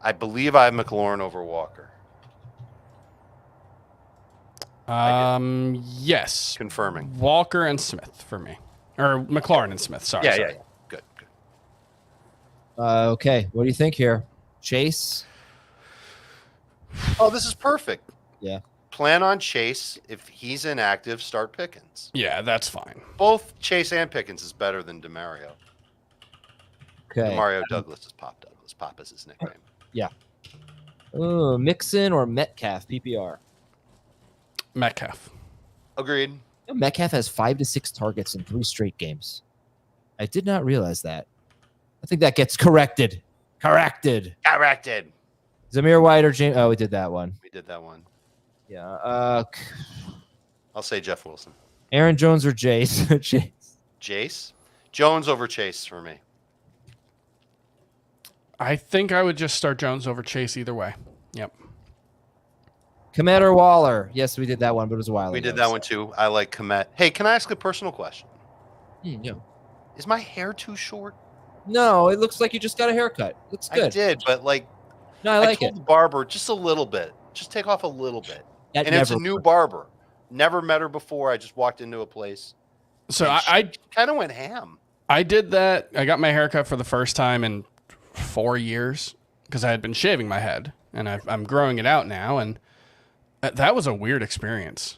I believe I have McLaurin over Walker. Yes. Confirming. Walker and Smith for me. Or McLaurin and Smith, sorry. Yeah. Good. Okay. What do you think here? Chase? Oh, this is perfect. Yeah. Plan on Chase. If he's inactive, start Pickens. Yeah, that's fine. Both Chase and Pickens is better than DeMario. Okay. DeMario Douglas is Pop Douglas. Pop is his nickname. Yeah. Oh, Mixon or Metcalf? PPR. Metcalf. Agreed. You know, Metcalf has 5 to 6 targets in 3 straight games. I did not realize that. I think that gets corrected. Corrected. Zamir White or James? Oh, we did that one. We did that one. Yeah. I'll say Jeff Wilson. Aaron Jones or Jace? Jace? Jones over Chase for me. I think I would just start Jones over Chase either way. Yep. Kmet or Waller? Yes, we did that one, but it was a while ago. We did that one too. I like Kmet. Hey, can I ask a personal question? Yeah. Is my hair too short? No, it looks like you just got a haircut. Looks good. I did, but like No, I like told it. the barber just a little bit. Just take off a little bit. That And it's a never new works. barber. Never met her before. I just walked into a place. So and I she kind of went ham. I did that. I got my haircut for the first time in 4 years because I had been shaving my head, and I'm growing it out now, and that was a weird experience.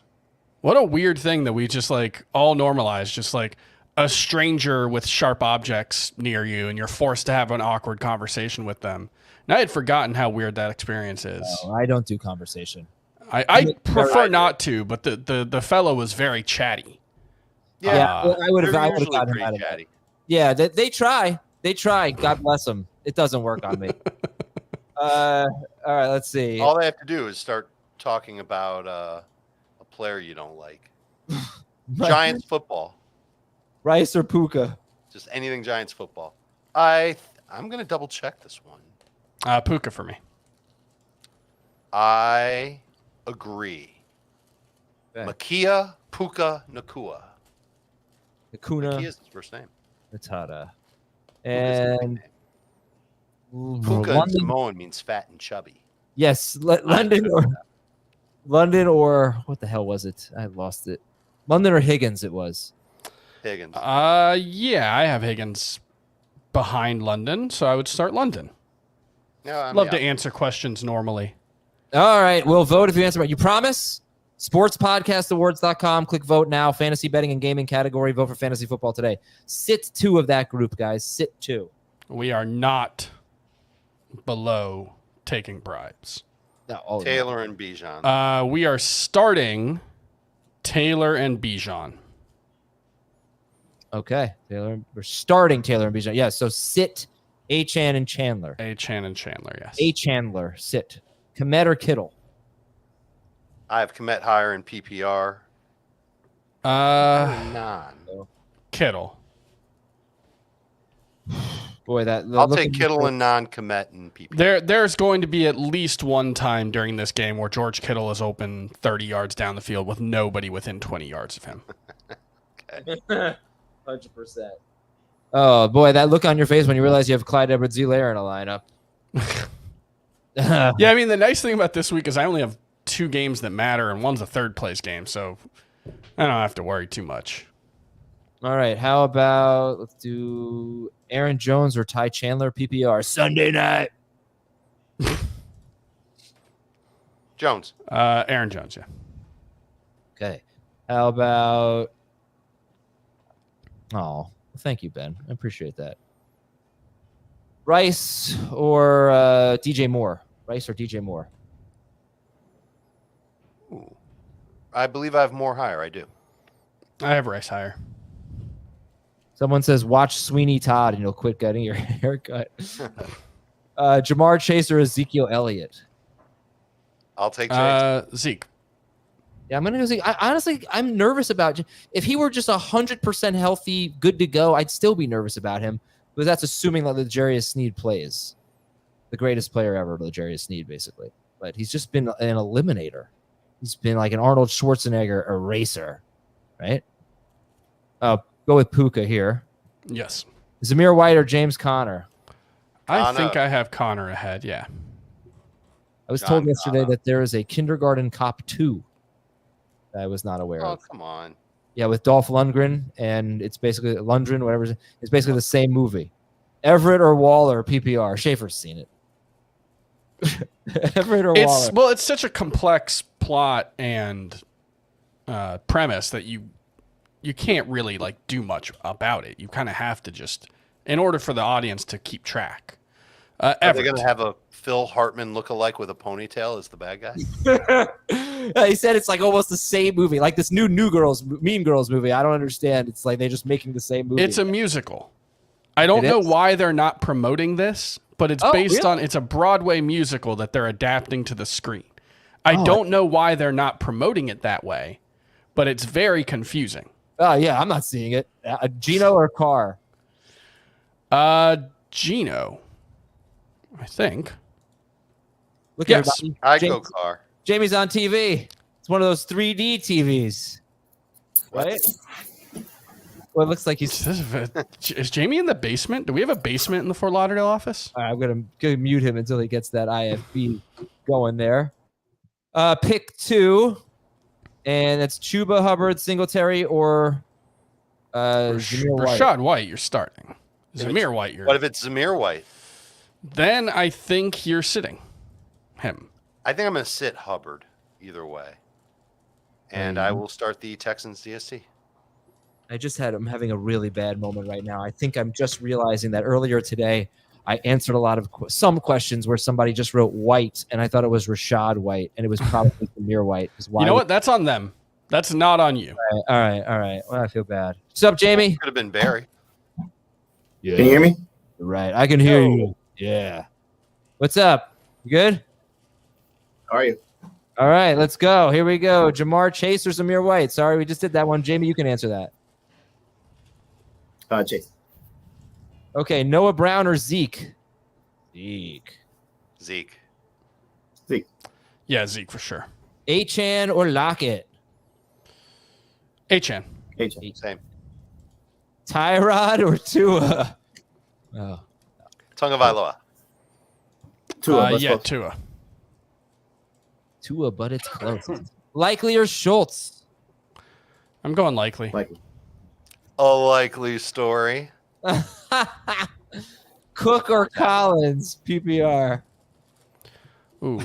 What a weird thing that we just like all normalized, just like a stranger with sharp objects near you, and you're forced to have an awkward conversation with them. And I had forgotten how weird that experience is. No, I don't do conversation. I prefer not to, but the fellow was very chatty. Yeah, I would have They're gotten usually him pretty out of that. chatty. Yeah, they try. They try. God bless them. It doesn't work on me. All right, let's see. All they have to do is start talking about a player you don't like. Giants football. Rice or Puka? Just anything Giants football. I'm going to double check this one. Puka for me. I agree. Okay. Makia Puka Nacua. Acuna, Makia's his first name. Matata, Puka's the and nickname. Puka in London. Samoan means fat and chubby. Yes, London or what the hell was it? I lost it. London or Higgins? It was. Higgins. Yeah, I have Higgins behind London, so I would start London. No, I'm Love to out. answer questions normally. All right, we'll vote if you answer right. You promise? Sportspodcastawards.com. Click vote now. Fantasy betting and gaming category. Vote for fantasy football today. Sit 2 of that group, guys. Sit 2. We are not below taking bribes. No, all of Taylor and Bijan. We are starting Taylor and Bijan. them. Okay, Taylor. We're starting Taylor and Bijan. Yeah, so sit Achane and Chandler. Achane and Chandler, yes. A Chandler, sit. Kmet or Kittle? I have Kmet higher in PPR. Uh, Non. Kittle. Boy, that I'll take Kittle and non-Kmet in PPR. There's going to be at least one time during this game where George Kittle is open 30 yards down the field with nobody within 20 yards of him. Okay. 100%. Oh boy, that look on your face when you realize you have Clyde Edwards-Helaire in a lineup. Yeah, I mean, the nice thing about this week is I only have 2 games that matter, and one's a third place game, so I don't have to worry too much. All right, how about let's do Aaron Jones or Ty Chandler PPR Sunday night. Jones. Aaron Jones, yeah. Okay, how about? Oh, thank you, Ben. I appreciate that. Rice or DJ Moore? Rice or DJ Moore? Ooh. I believe I have more higher. I do. I have Rice higher. Someone says watch Sweeney Todd and you'll quit getting your haircut. Jamar Chase or Ezekiel Elliott? I'll take Chase. Zeke. Yeah, I'm gonna go see. I'm nervous about if he were just 100% healthy, good to go. I'd still be nervous about him, but that's assuming that L'Jarius Sneed plays, the greatest player ever, L'Jarius Sneed, basically. But he's just been an eliminator. He's been like an Arnold Schwarzenegger eraser, right? Go with Puka here. Yes. Zamir White or James Conner? I think I have Connor ahead. Yeah. I was told yesterday that there is a Kindergarten Cop 2 that I was not aware of. Oh, come on. Yeah, with Dolph Lundgren, and it's basically Lundgren, whatever. It's basically the same movie. Everett or Waller, PPR. Schaefer's seen it. Everett or Waller. Well, it's such a complex plot and premise that you can't really like do much about it. You kind of have to just, in order for the audience to keep track. Are they going to have a Phil Hartman lookalike with a ponytail as the bad guy? He said it's like almost the same movie, like this new Mean Girls movie. I don't understand. It's like they're just making the same movie. It's a musical. I don't know why they're not promoting this, but it's based on, it's a Broadway musical that they're adapting to the screen. I don't know why they're not promoting it that way, but it's very confusing. Oh, yeah, I'm not seeing it. Gino or Carr? Gino, I think. Look Yes. at everybody. I go Carr. Jamie's on TV. It's one of those 3D TVs. Right? Well, it looks like he's... Is Jamie in the basement? Do we have a basement in the Fort Lauderdale office? All right, I'm going to mute him until he gets that IFB going there. Pick 2. And it's Chuba Hubbard, Singletary, or Zamir White. Rashad White, you're starting. Zamir White, What if it's Zamir White? Then I think you're sitting him. I think I'm going to sit Hubbard either way. And I will start the Texans DST. I'm having a really bad moment right now. I think I'm just realizing that earlier today I answered a lot of some questions where somebody just wrote White, and I thought it was Rashad White, and it was probably Zamir White. You know what? That's on them. That's not on you. All right. Well, I feel bad. What's up, Jamie? Could have been Barry. Yeah. Can you hear me? Right. I can hear you. Yeah. What's up? You good? How are you? All right, let's go. Here we go. Jamar Chase or Zamir White? Sorry, we just did that one. Jamie, you can answer that. Chase. Okay, Noah Brown or Zeke? Zeke. Yeah, Zeke for sure. Achane or Lockett? Achane. Same. Tyrod or Tua? Oh. Tagovailoa. Tua. Tua. Tua, but it's close. Likely or Schultz? I'm going likely. A likely story. Cook or Collins? PPR. Ooh.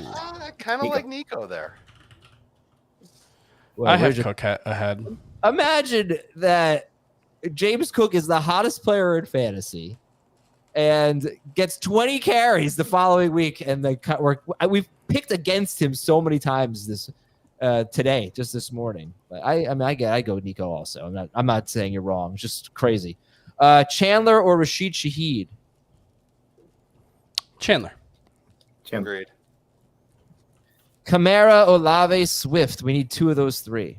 Kind of like Nico there. Well, I have Cook ahead. Imagine that James Cook is the hottest player in fantasy and gets 20 carries the following week, and we've picked against him so many times today, just this morning. But I go Nico also. I'm not saying you're wrong. It's just crazy. Chandler or Rashid Shaheed? Chandler. Agreed. Kamara, Olave, Swift. We need 2 of those 3.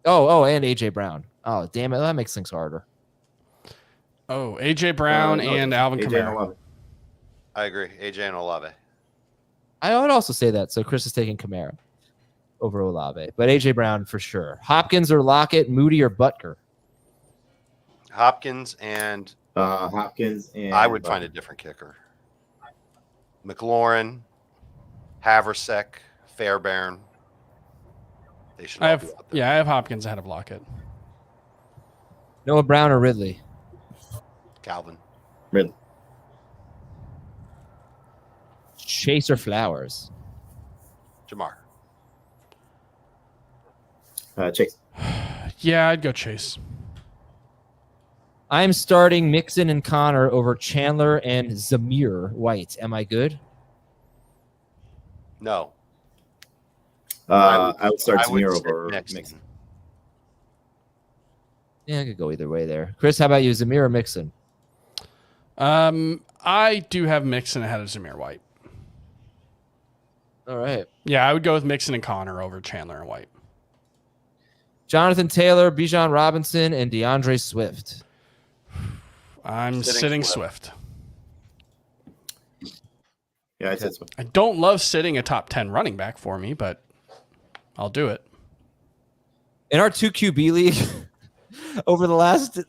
Oh, and AJ Brown. Oh, damn it. That makes things harder. Oh, AJ Brown and Alvin Kamara. I agree. AJ and Olave. I would also say that. So Chris is taking Kamara over Olave, but AJ Brown for sure. Hopkins or Lockett, Moody or Butker? Hopkins and I would find a different kicker. McLaurin, Haversack, Fairbairn. They should. I have Hopkins ahead of Lockett. Noah Brown or Ridley? Calvin. Ridley. Chase or Flowers? Jamar. Chase. Yeah, I'd go Chase. I'm starting Mixon and Connor over Chandler and Zamir White. Am I good? No. I would start Zamir over Mixon. Mixon. Yeah, I could go either way there. Chris, how about you, Zamir or Mixon? I do have Mixon ahead of Zamir White. All right. Yeah, I would go with Mixon and Connor over Chandler and White. Jonathan Taylor, Bijan Robinson, and DeAndre Swift. I'm sitting Swift. Yeah, I said so. I don't love sitting a top 10 running back for me, but I'll do it. In our 2 QB league, over the last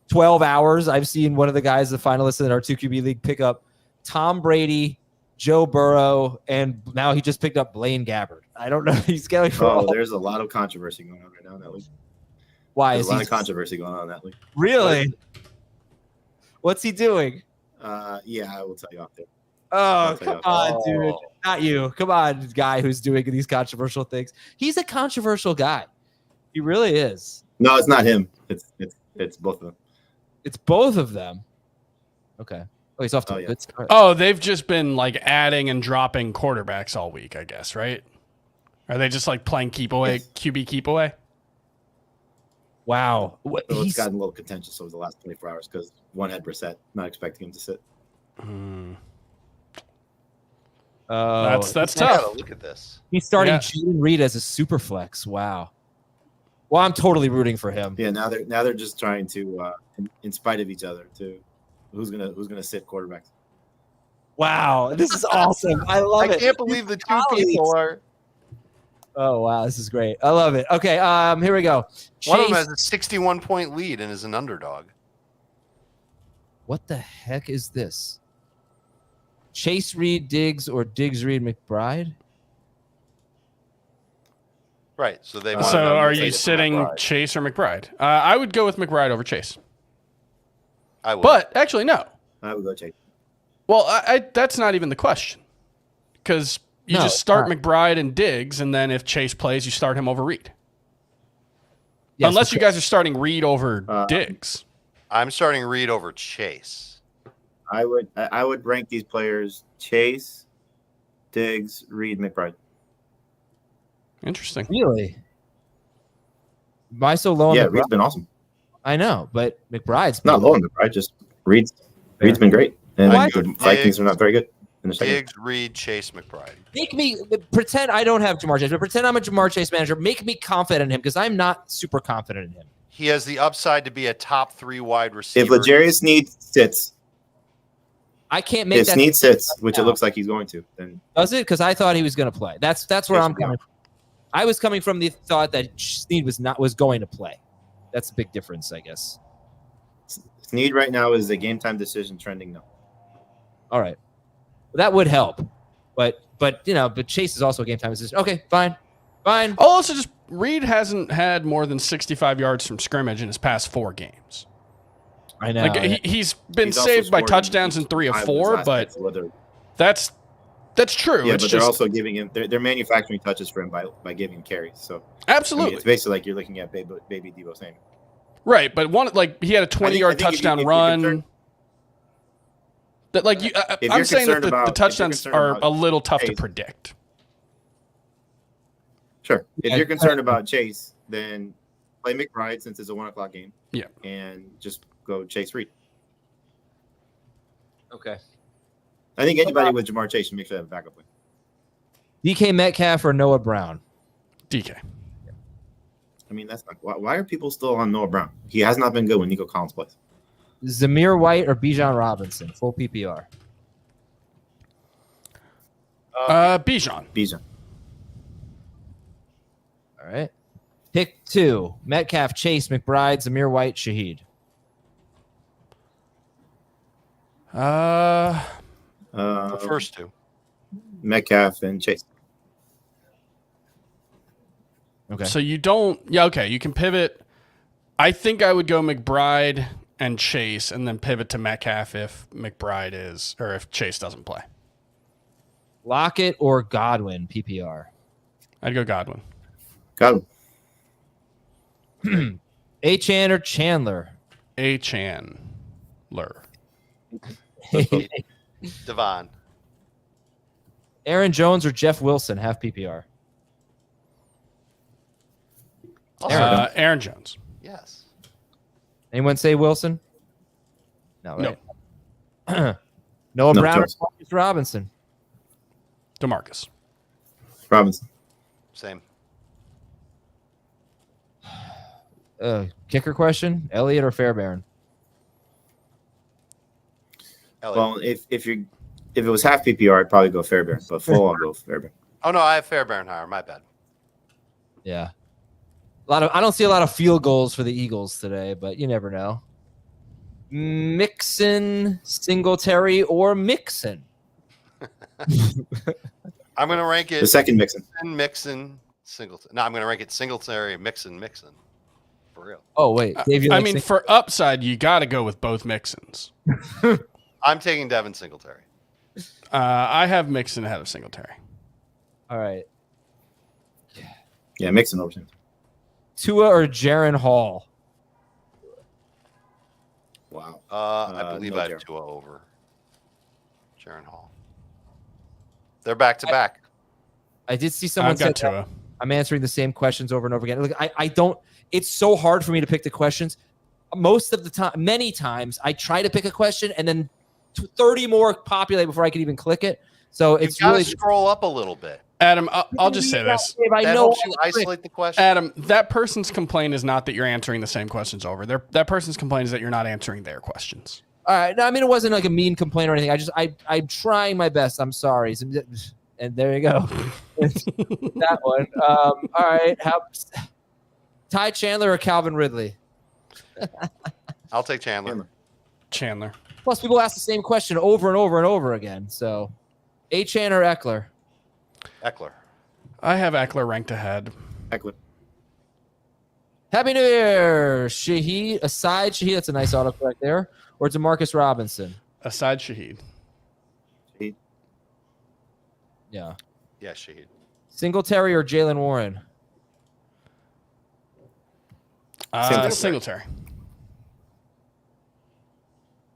12 hours, I've seen one of the guys, the finalists in our 2 QB league, pick up Tom Brady, Joe Burrow, and now he just picked up Blaine Gabbert. I don't know. He's going for all. There's a lot of controversy going on right now in that league. Why There's is a lot of controversy going on in that league. Really? What's he doing? Yeah, I will tell you off there. Oh, come on, dude. Not you. Come on, guy who's doing these controversial things. He's a controversial guy. He really is. No, it's not him. It's both of them. It's both of them. Okay. Oh, he's off to a good start. Oh, they've just been adding and dropping quarterbacks all week, I guess, right? Are they just playing keep away, yes. QB keep away? Wow. It's gotten a little contentious over the last 24 hours because one had Brissett, not expecting him to sit. That's tough. Look at this. He's starting Jaylen Reed as a super flex. Wow. Well, I'm totally rooting for him. Yeah, now they're just trying to, in spite of each other, to who's gonna sit quarterbacks. Wow, this is awesome. I love it. I can't believe the two people are. Oh wow, this is great. I love it. Okay, here we go. One of them has a 61-point lead and is an underdog. What the heck is this? Chase Reed Diggs or Diggs Reed McBride? Right. So they. So are you sitting Chase or McBride? I would go with McBride over Chase. I would. But actually, no. I would go Chase. Well, that's not even the question. Because you just start McBride and Diggs, and then if Chase plays, you start him over Reed. Yes, unless you guys are starting Reed over Diggs. I'm starting Reed over Chase. I would rank these players Chase, Diggs, Reed, McBride. Interesting. Really? Why so low on McBride? Reed's been awesome. I know, but McBride's not low on McBride, just Reed's been great. And the Vikings are not very good in the second. Diggs, Reed, Chase, McBride. Make me pretend I don't have Jamar Chase, but pretend I'm a Jamar Chase manager. Make me confident in him because I'm not super confident in him. He has the upside to be a top 3 wide receiver. If L'Jarius Sneed sits, I can't make that. If Sneed sits, which it looks like he's going to, then does it? Because I thought he was going to play. That's where I'm coming from. I was coming from the thought that Sneed was going to play. That's a big difference, I guess. Sneed right now is a game time decision trending no. All right, that would help, but Chase is also a game time decision. Okay, fine. Oh, also just Reed hasn't had more than 65 yards from scrimmage in his past 4 games. I know. He's been saved by touchdowns in 3 of 4, but that's true. Yeah, but they're also giving him they're manufacturing touches for him by giving him carries. So absolutely, it's basically like you're looking at baby Deebo Samuel. Right, but he had a 20-yard touchdown run. I'm saying that the touchdowns are a little tough to predict. Sure. If you're concerned about Chase, then play McBride since it's a 1:00 game. Yeah. And just go Chase Reed. Okay. I think anybody with Jamar Chase should make sure they have a backup plan. DK Metcalf or Noah Brown? DK. I mean, that's not why are people still on Noah Brown? He has not been good when Nico Collins plays. Zamir White or Bijan Robinson? Full PPR. Bijan. All right. Pick 2. Metcalf, Chase, McBride, Zamir White, Shaheed. The first 2. Metcalf and Chase. Okay. So you don't... Yeah, okay. You can pivot. I think I would go McBride and Chase and then pivot to Metcalf if if Chase doesn't play. Lockett or Godwin, PPR? I'd go Godwin. Godwin. Achane or Chandler? Chandler. DeVon. Aaron Jones or Jeff Wilson, half PPR? Aaron Jones. Yes. Anyone say Wilson? No, right? No. Noah Brown or Marcus Robinson? DeMarcus. Robinson. Same. Kicker question: Elliott or Fairbairn? Elliott. Well, if it was half PPR, I'd probably go Fairbairn, but full, I'll go Fairbairn. Oh no, I have Fairbairn higher. My bad. Yeah. I don't see a lot of field goals for the Eagles today, but you never know. Mixon, Singletary, or Mixon? I'm going to rank it The second Mixon. Mixon, Singletary. No, I'm going to rank it Singletary, Mixon. For real. Oh, wait. Dave, you I like mean, for upside, you got to go with both Mixons. I'm taking Devin Singletary. I have Mixon ahead of Singletary. All right. Yeah, Mixon over Singletary. Tua or Jaron Hall? Wow. I believe no I have Jaron. Tua over Jaron Hall. They're back to back. I did see someone I've got say Tua. I'm answering the same questions over and over again. Look, I don't. It's so hard for me to pick the questions. Most of the time, many times, I try to pick a question and then 30 more populate before I can even click it. So it's You've got really to scroll up a little bit. Adam, I'll just say this. Dave, I That know. helps you isolate the question. Adam, that person's complaint is not that you're answering the same questions over. That person's complaint is that you're not answering their questions. All right. No, I mean, it wasn't like a mean complaint or anything. I'm trying my best. I'm sorry. And there you go. That one. All right. Ty Chandler or Calvin Ridley? I'll take Chandler. Chandler. Plus, people ask the same question over and over and over again. So, Achane or Eckler? Eckler. I have Eckler ranked ahead. Eckler. Happy New Year, Shaheed. Aside Shaheed, that's a nice autocorrect there. Or DeMarcus Robinson? Aside Shaheed. Yeah. Yeah, Shaheed. Singletary or Jaylen Warren? Singletary.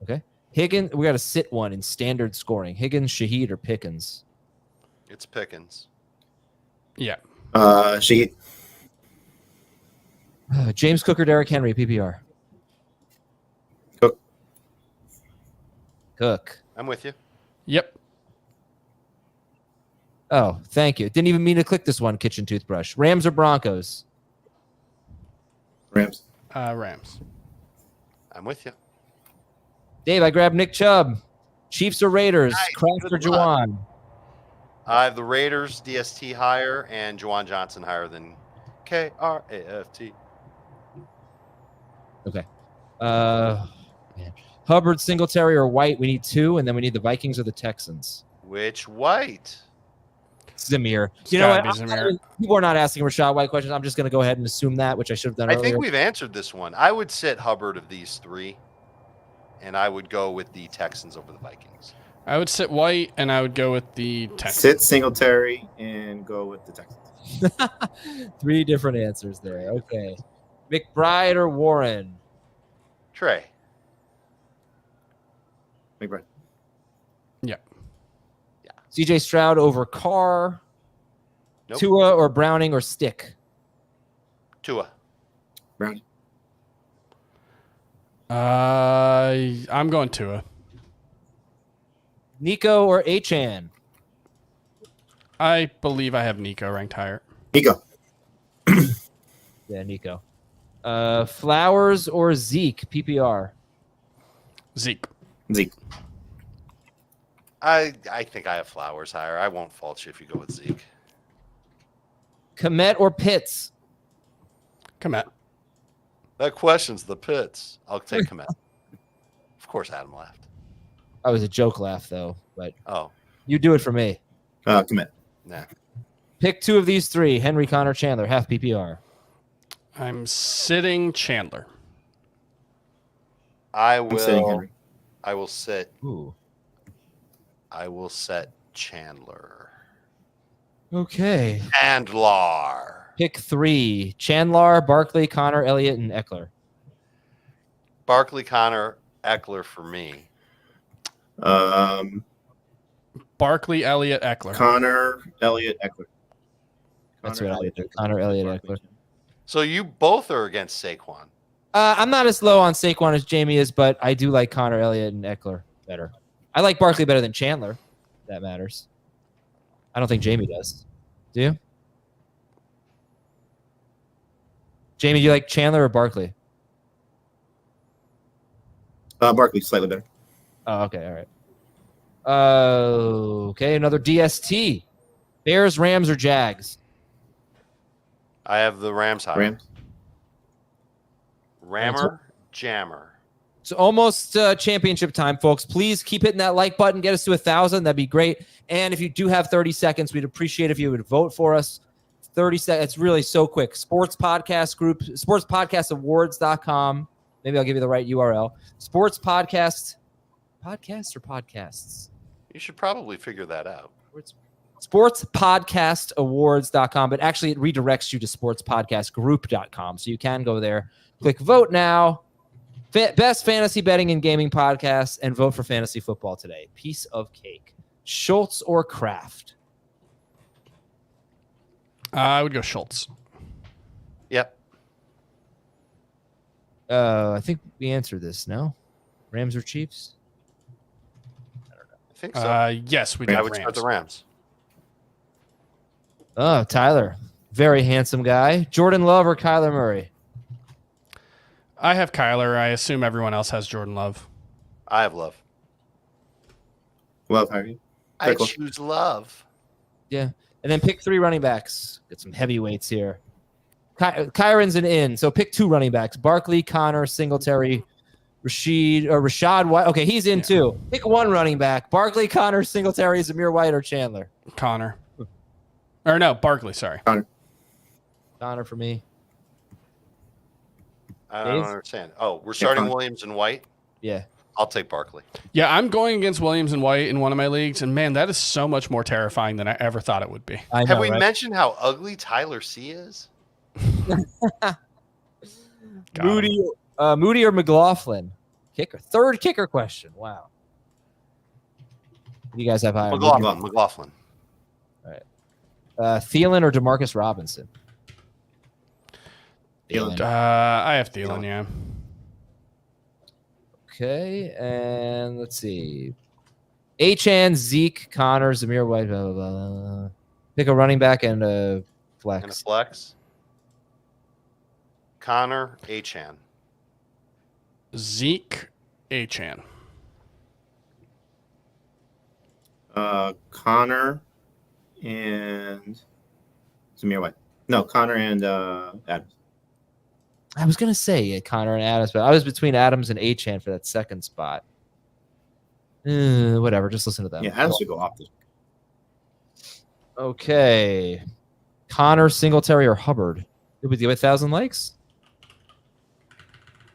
Okay. Higgins, we got to sit one in standard scoring. Higgins, Shaheed, or Pickens? It's Pickens. Yeah. She. James Cook or Derrick Henry, PPR? Cook. Cook. I'm with you. Yep. Oh, thank you. Didn't even mean to click this one, kitchen toothbrush. Rams or Broncos? Rams. Rams. I'm with you. Dave, I grabbed Nick Chubb. Chiefs or Raiders? Nice. Kraft or Good luck. Juwan? I have the Raiders, DST higher, and Juwan Johnson higher than KRAFT. Okay. Man. Hubbard, Singletary, or White? We need two, and then we need the Vikings or the Texans. Which White? Zamir. It's You know gotta what? be Zamir. People are not asking Rashad White questions. I'm just going to go ahead and assume that, which I should have done I earlier. think we've answered this one. I would sit Hubbard of these three, and I would go with the Texans over the Vikings. I would sit White, and I would go with the Texans. Sit Singletary and go with the Texans. 3 different answers there. Okay. McBride or Warren? Trey. McBride. CJ Stroud over Carr? Nope. Tua or Browning or Stick? Tua. Brown. I'm going Tua. Nico or Achane? I believe I have Nico ranked higher. Nico. Yeah, Nico. Flowers or Zeke? PPR? Zeke. Zeke. I think I have Flowers higher. I won't fault you if you go with Zeke. Kmet or Pitts? Kmet. That question's the Pits. I'll take Kmet. Of course, Adam laughed. I was a joke laugh, though, but Oh, you do it for me. Kmet. nah. Pick 2 of these 3. Henry, Connor, Chandler. Half PPR. I'm sitting Chandler. I'm sitting will. Henry. I will sit. Ooh. I will set Chandler. Okay. Chandler. Pick 3. Chandler, Barkley, Connor, Elliott, and Eckler. Barkley, Connor, Eckler for me. Barkley, Elliott, Eckler. Connor, Elliott, Eckler. That's Connor, what I Elliott, would do. Connor, Elliott, Barkley. Eckler. So you both are against Saquon. I'm not as low on Saquon as Jamie is, but I do like Connor, Elliott, and Eckler better. I like Barkley better than Chandler. That matters. I don't think Jamie does. Do you? Jamie, do you like Chandler or Barkley? Barkley, slightly better. Oh, okay. All right. Okay, another DST. Bears, Rams, or Jags? I have the Rams high. Rams. Rammer, jammer. It's almost championship time, folks. Please keep hitting that like button. Get us to 1,000. That'd be great. And if you do have 30 seconds, we'd appreciate if you would vote for us. 30 seconds. It's really so quick. Sports Podcast Group, sportspodcastawards.com. Maybe I'll give you the right URL. Sports Podcast. Podcasts or podcasts? You should probably figure that out. Sportspodcastawards.com, but actually it redirects you to sportspodcastgroup.com. So you can go there, click vote now. Best fantasy betting and gaming podcast, and vote for fantasy football today. Piece of cake. Schultz or Kraft? I would go Schultz. Yep. I think we answered this, no? Rams or Chiefs? I think so. Yes, we do. I would start the Rams. Oh, Tyler. Very handsome guy. Jordan Love or Kyler Murray? I have Kyler. I assume everyone else has Jordan Love. I have Love. Love, how are you? I Cool. choose Love. Yeah. And then pick 3 running backs. Get some heavyweights here. Kyron's an in, so pick 2 running backs. Barkley, Connor, Singletary, Rashad White. Okay, he's in too. Pick 1 running back. Barkley, Connor, Singletary, Zamir White, or Chandler? Connor. Or no, Barkley, sorry. Connor for me. I don't Dave? understand. Oh, we're starting Williams and White? Yeah. I'll take Barkley. Yeah, I'm going against Williams and White in one of my leagues, and man, that is so much more terrifying than I ever thought it would be. I know, Have we right? mentioned how ugly Tyler C is? Moody or McLaughlin? Kicker. 3rd kicker question. Wow. You guys have higher. McLaughlin. Thielen or Demarcus Robinson? Thielen. I have Thielen, yeah. Okay, and let's see. Achane, Zeke, Connor, Zamir White, blah, blah, blah. Pick a running back and a flex. And a flex. Connor, Achane. Zeke, Achane. Connor and Zamir White. No, Connor and Adams. I was going to say Connor and Adams, but I was between Adams and Achane for that 2nd spot. Whatever, just listen to them. Yeah, Adams should go off this. Okay. Connor, Singletary, or Hubbard? With you 1,000 likes?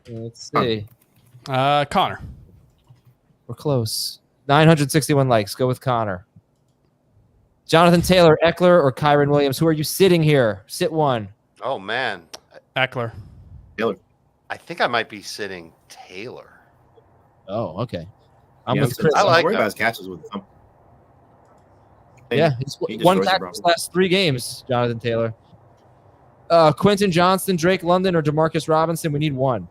Let's see. Connor. We're close. 961 likes. Go with Connor. Jonathan Taylor, Eckler, or Kyron Williams? Who are you sitting here? Sit 1. Oh, man. Eckler. Taylor. I think I might be sitting Taylor. Oh, okay. I'm Yeah, with Chris. I like worried him. about his catches with them. Yeah, he's He one destroys the tackle Broncos. his last 3 games, Jonathan Taylor. Quentin Johnston, Drake London, or Demarcus Robinson? We need 1.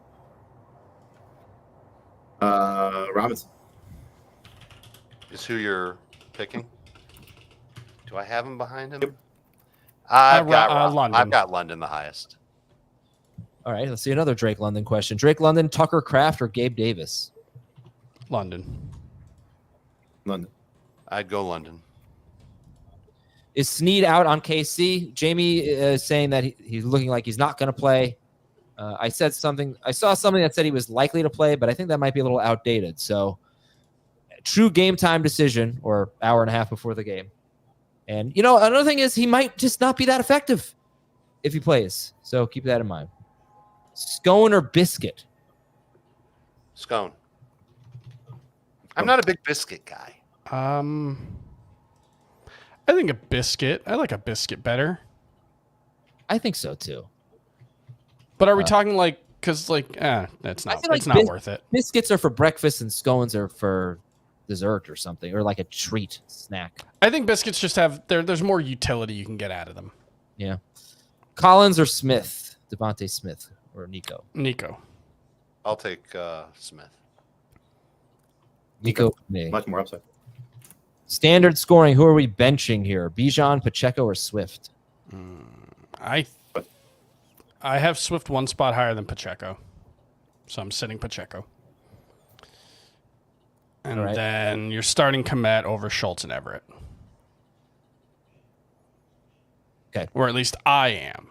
Robinson. Is who you're picking? Do I have him behind him? Yep. I've London. got London the highest. All right, let's see another Drake London question. Drake London, Tucker Kraft, or Gabe Davis? London. London. I'd go London. Is Snead out on KC? Jamie is saying that he's looking like he's not going to play. I saw something that said he was likely to play, but I think that might be a little outdated. So, true game time decision, or hour and a half before the game. And, another thing is he might just not be that effective if he plays. So, keep that in mind. Scone or biscuit? Scone. I'm not a big biscuit guy. I think a biscuit. I like a biscuit better. I think so, too. But are we talking that's not feel like it's not worth it. Biscuits are for breakfast and scones are for dessert or something, or like a treat snack. I think biscuits just have there's more utility you can get out of them. Yeah. Collins or Smith? Devontae Smith or Nico? Nico. I'll take Smith. Nico. Me. Much more upside. Standard scoring. Who are we benching here? Bijan, Pacheco, or Swift? I have Swift one spot higher than Pacheco, so I'm sitting Pacheco. And then you're starting Kmet over Schultz and Everett. Okay. Or at least I am.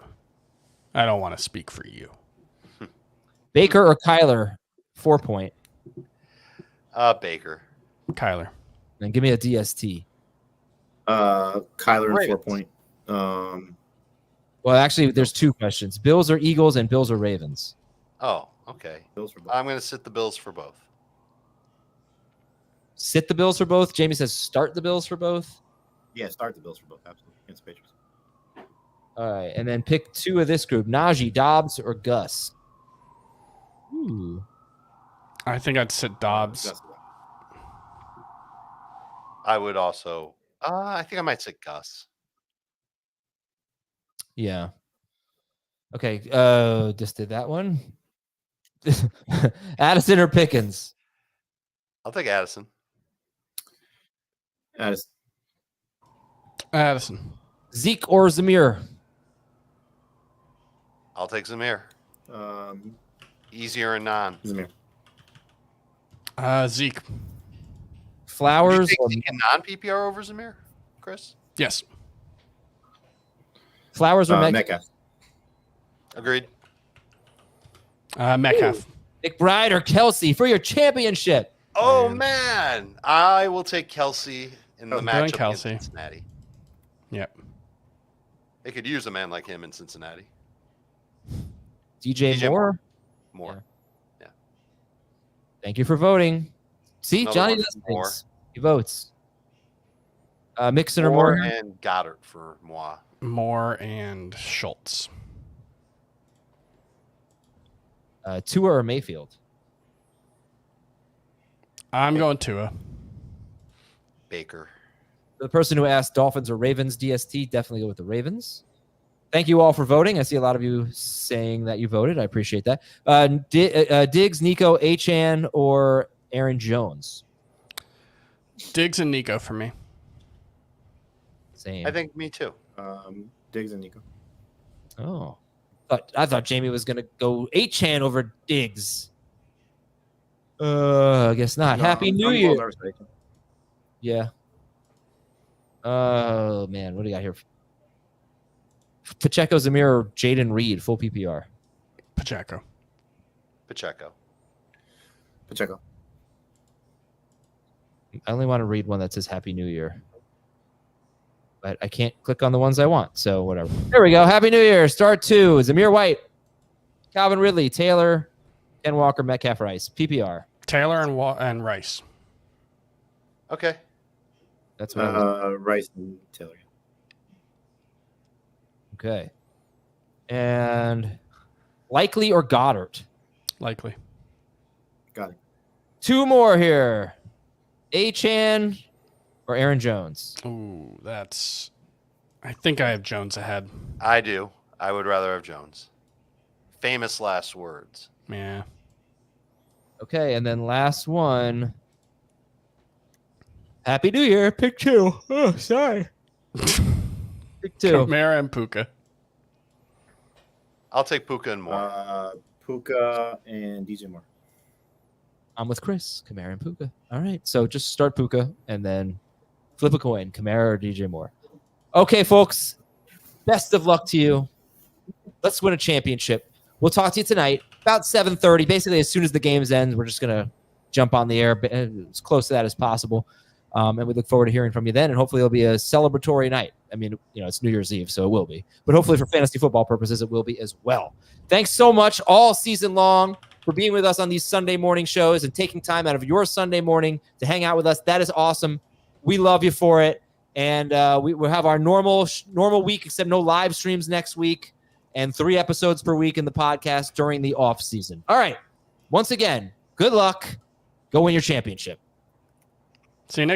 I don't want to speak for you. Baker or Kyler? 4 point. Baker. Kyler. And give me a DST. Kyler and Ravens. 4 point. Well, actually, there's 2 questions. Bills or Eagles and Bills or Ravens? Oh, okay. Bills for both. I'm going to sit the Bills for both. Sit the Bills for both. Jamie says start the Bills for both. Yeah, start the Bills for both. Absolutely. Against the Patriots. All right. And then pick 2 of this group. Najee, Dobbs, or Gus? Ooh. I think I'd sit Dobbs. Gus. I would also. I think I might sit Gus. Yeah. Okay. Just did that one. Addison or Pickens? I'll take Addison. Addison. Zeke or Zamir? I'll take Zamir. Easier and non. Zamir. Zeke. Flowers or non PPR over Zamir, Chris? Yes. Flowers or Metcalf. Agreed. Metcalf. McBride or Kelsey for your championship? Oh man, I will take Kelsey in the Doing matchup against Kelsey. Cincinnati. Yep. They could use a man like him in Cincinnati. DJ Moore? More. Thank you for voting. See, Another Johnny one does for Moore. things. He votes. Mixon or Moore Moore? and Goddard for moi. Moore and Schultz. Tua or Mayfield? I'm going Tua. Baker. The person who asked Dolphins or Ravens DST, definitely go with the Ravens. Thank you all for voting. I see a lot of you saying that you voted. I appreciate that. Diggs, Nico, Achane, or Aaron Jones? Diggs and Nico for me. Same. I think me too. Diggs and Nico. Oh. I thought Jamie was going to go Achane over Diggs. I guess not. Happy New Year. Yeah. Oh, man. What do you got here? Pacheco, Zamir, or Jaden Reed, full PPR? Pacheco. Pacheco. I only want to read one that says Happy New Year. But I can't click on the ones I want, so whatever. There we go. Happy New Year. Start 2. Zamir White, Calvin Ridley, Taylor, Ken Walker, Metcalf, Rice. PPR. Taylor and Rice. Okay. That's what I was. Rice and Taylor. Okay. And Likely or Goddard? Likely. Got it. 2 more here. Achane or Aaron Jones? Ooh, that's... I think I have Jones ahead. I do. I would rather have Jones. Famous last words. Yeah. Okay, and then last one. Happy New Year. Pick 2. Oh, sorry. Pick 2. Kamara and Puka. I'll take Puka and more. Puka and DJ Moore. I'm with Chris. Kamara and Puka. All right, so just start Puka and then flip a coin. Kamara or DJ Moore. Okay, folks. Best of luck to you. Let's win a championship. We'll talk to you tonight about 7:30. Basically, as soon as the games end, we're just going to jump on the air as close to that as possible. And we look forward to hearing from you then. And hopefully it'll be a celebratory night. I mean, it's New Year's Eve, so it will be. But hopefully for fantasy football purposes, it will be as well. Thanks so much all season long for being with us on these Sunday morning shows and taking time out of your Sunday morning to hang out with us. That is awesome. We love you for it. And we'll have our normal week, except no live streams next week, and 3 episodes per week in the podcast during the off season. All right. Once again, good luck. Go win your championship. See you next